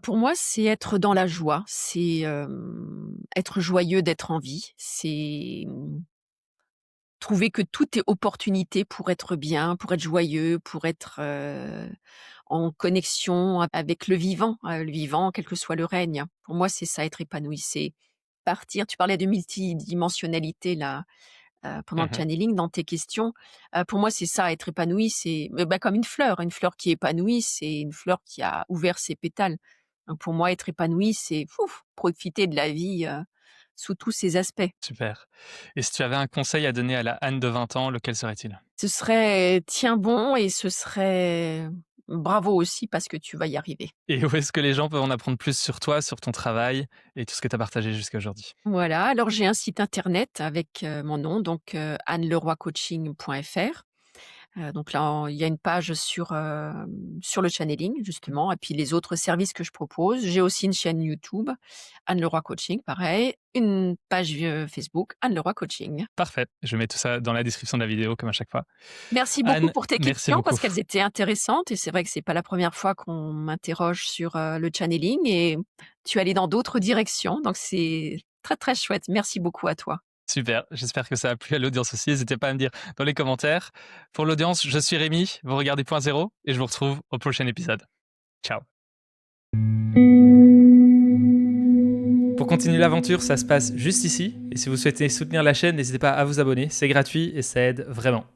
S1: Pour moi, c'est être dans la joie, c'est, être joyeux d'être en vie, c'est, trouver que tout est opportunité pour être bien, pour être joyeux, pour être, en connexion avec le vivant, quel que soit le règne. Pour moi, c'est ça, être épanoui, c'est partir tu parlais de multidimensionnalité là, pendant le
S2: Mmh.
S1: channeling dans tes questions. Pour moi, c'est ça, être épanoui, c'est, bah, comme une fleur qui est épanouie, c'est une fleur qui a ouvert ses pétales. Donc pour moi, être épanoui, c'est profiter de la vie sous tous ses aspects.
S2: Super. Et si tu avais un conseil à donner à la Anne de 20 ans, lequel serait-il?
S1: Ce serait tiens bon et ce serait bravo aussi parce que tu vas y arriver.
S2: Et où est-ce que les gens peuvent en apprendre plus sur toi, sur ton travail et tout ce que tu as partagé jusqu'à aujourd'hui?
S1: Voilà, alors j'ai un site internet avec mon nom, donc anneleroycoaching.fr. Donc là, il y a une page sur le channeling justement et puis les autres services que je propose. J'ai aussi une chaîne YouTube, Anne Leroy Coaching, pareil, une page, Facebook, Anne Leroy Coaching.
S2: Parfait, je mets tout ça dans la description de la vidéo comme à chaque fois.
S1: Merci beaucoup
S2: Anne,
S1: pour tes
S2: merci
S1: questions
S2: beaucoup.
S1: parce qu'elles étaient intéressantes et c'est vrai que c'est pas la première fois qu'on m'interroge sur, le channeling et tu es allé dans d'autres directions, donc c'est très, très chouette. Merci beaucoup à toi.
S2: Super, j'espère que ça a plu à l'audience aussi. N'hésitez pas à me dire dans les commentaires. Pour l'audience, je suis Rémi, vous regardez Point Zéro et je vous retrouve au prochain épisode. Ciao. Pour continuer l'aventure, ça se passe juste ici. Et si vous souhaitez soutenir la chaîne, n'hésitez pas à vous abonner. C'est gratuit et ça aide vraiment.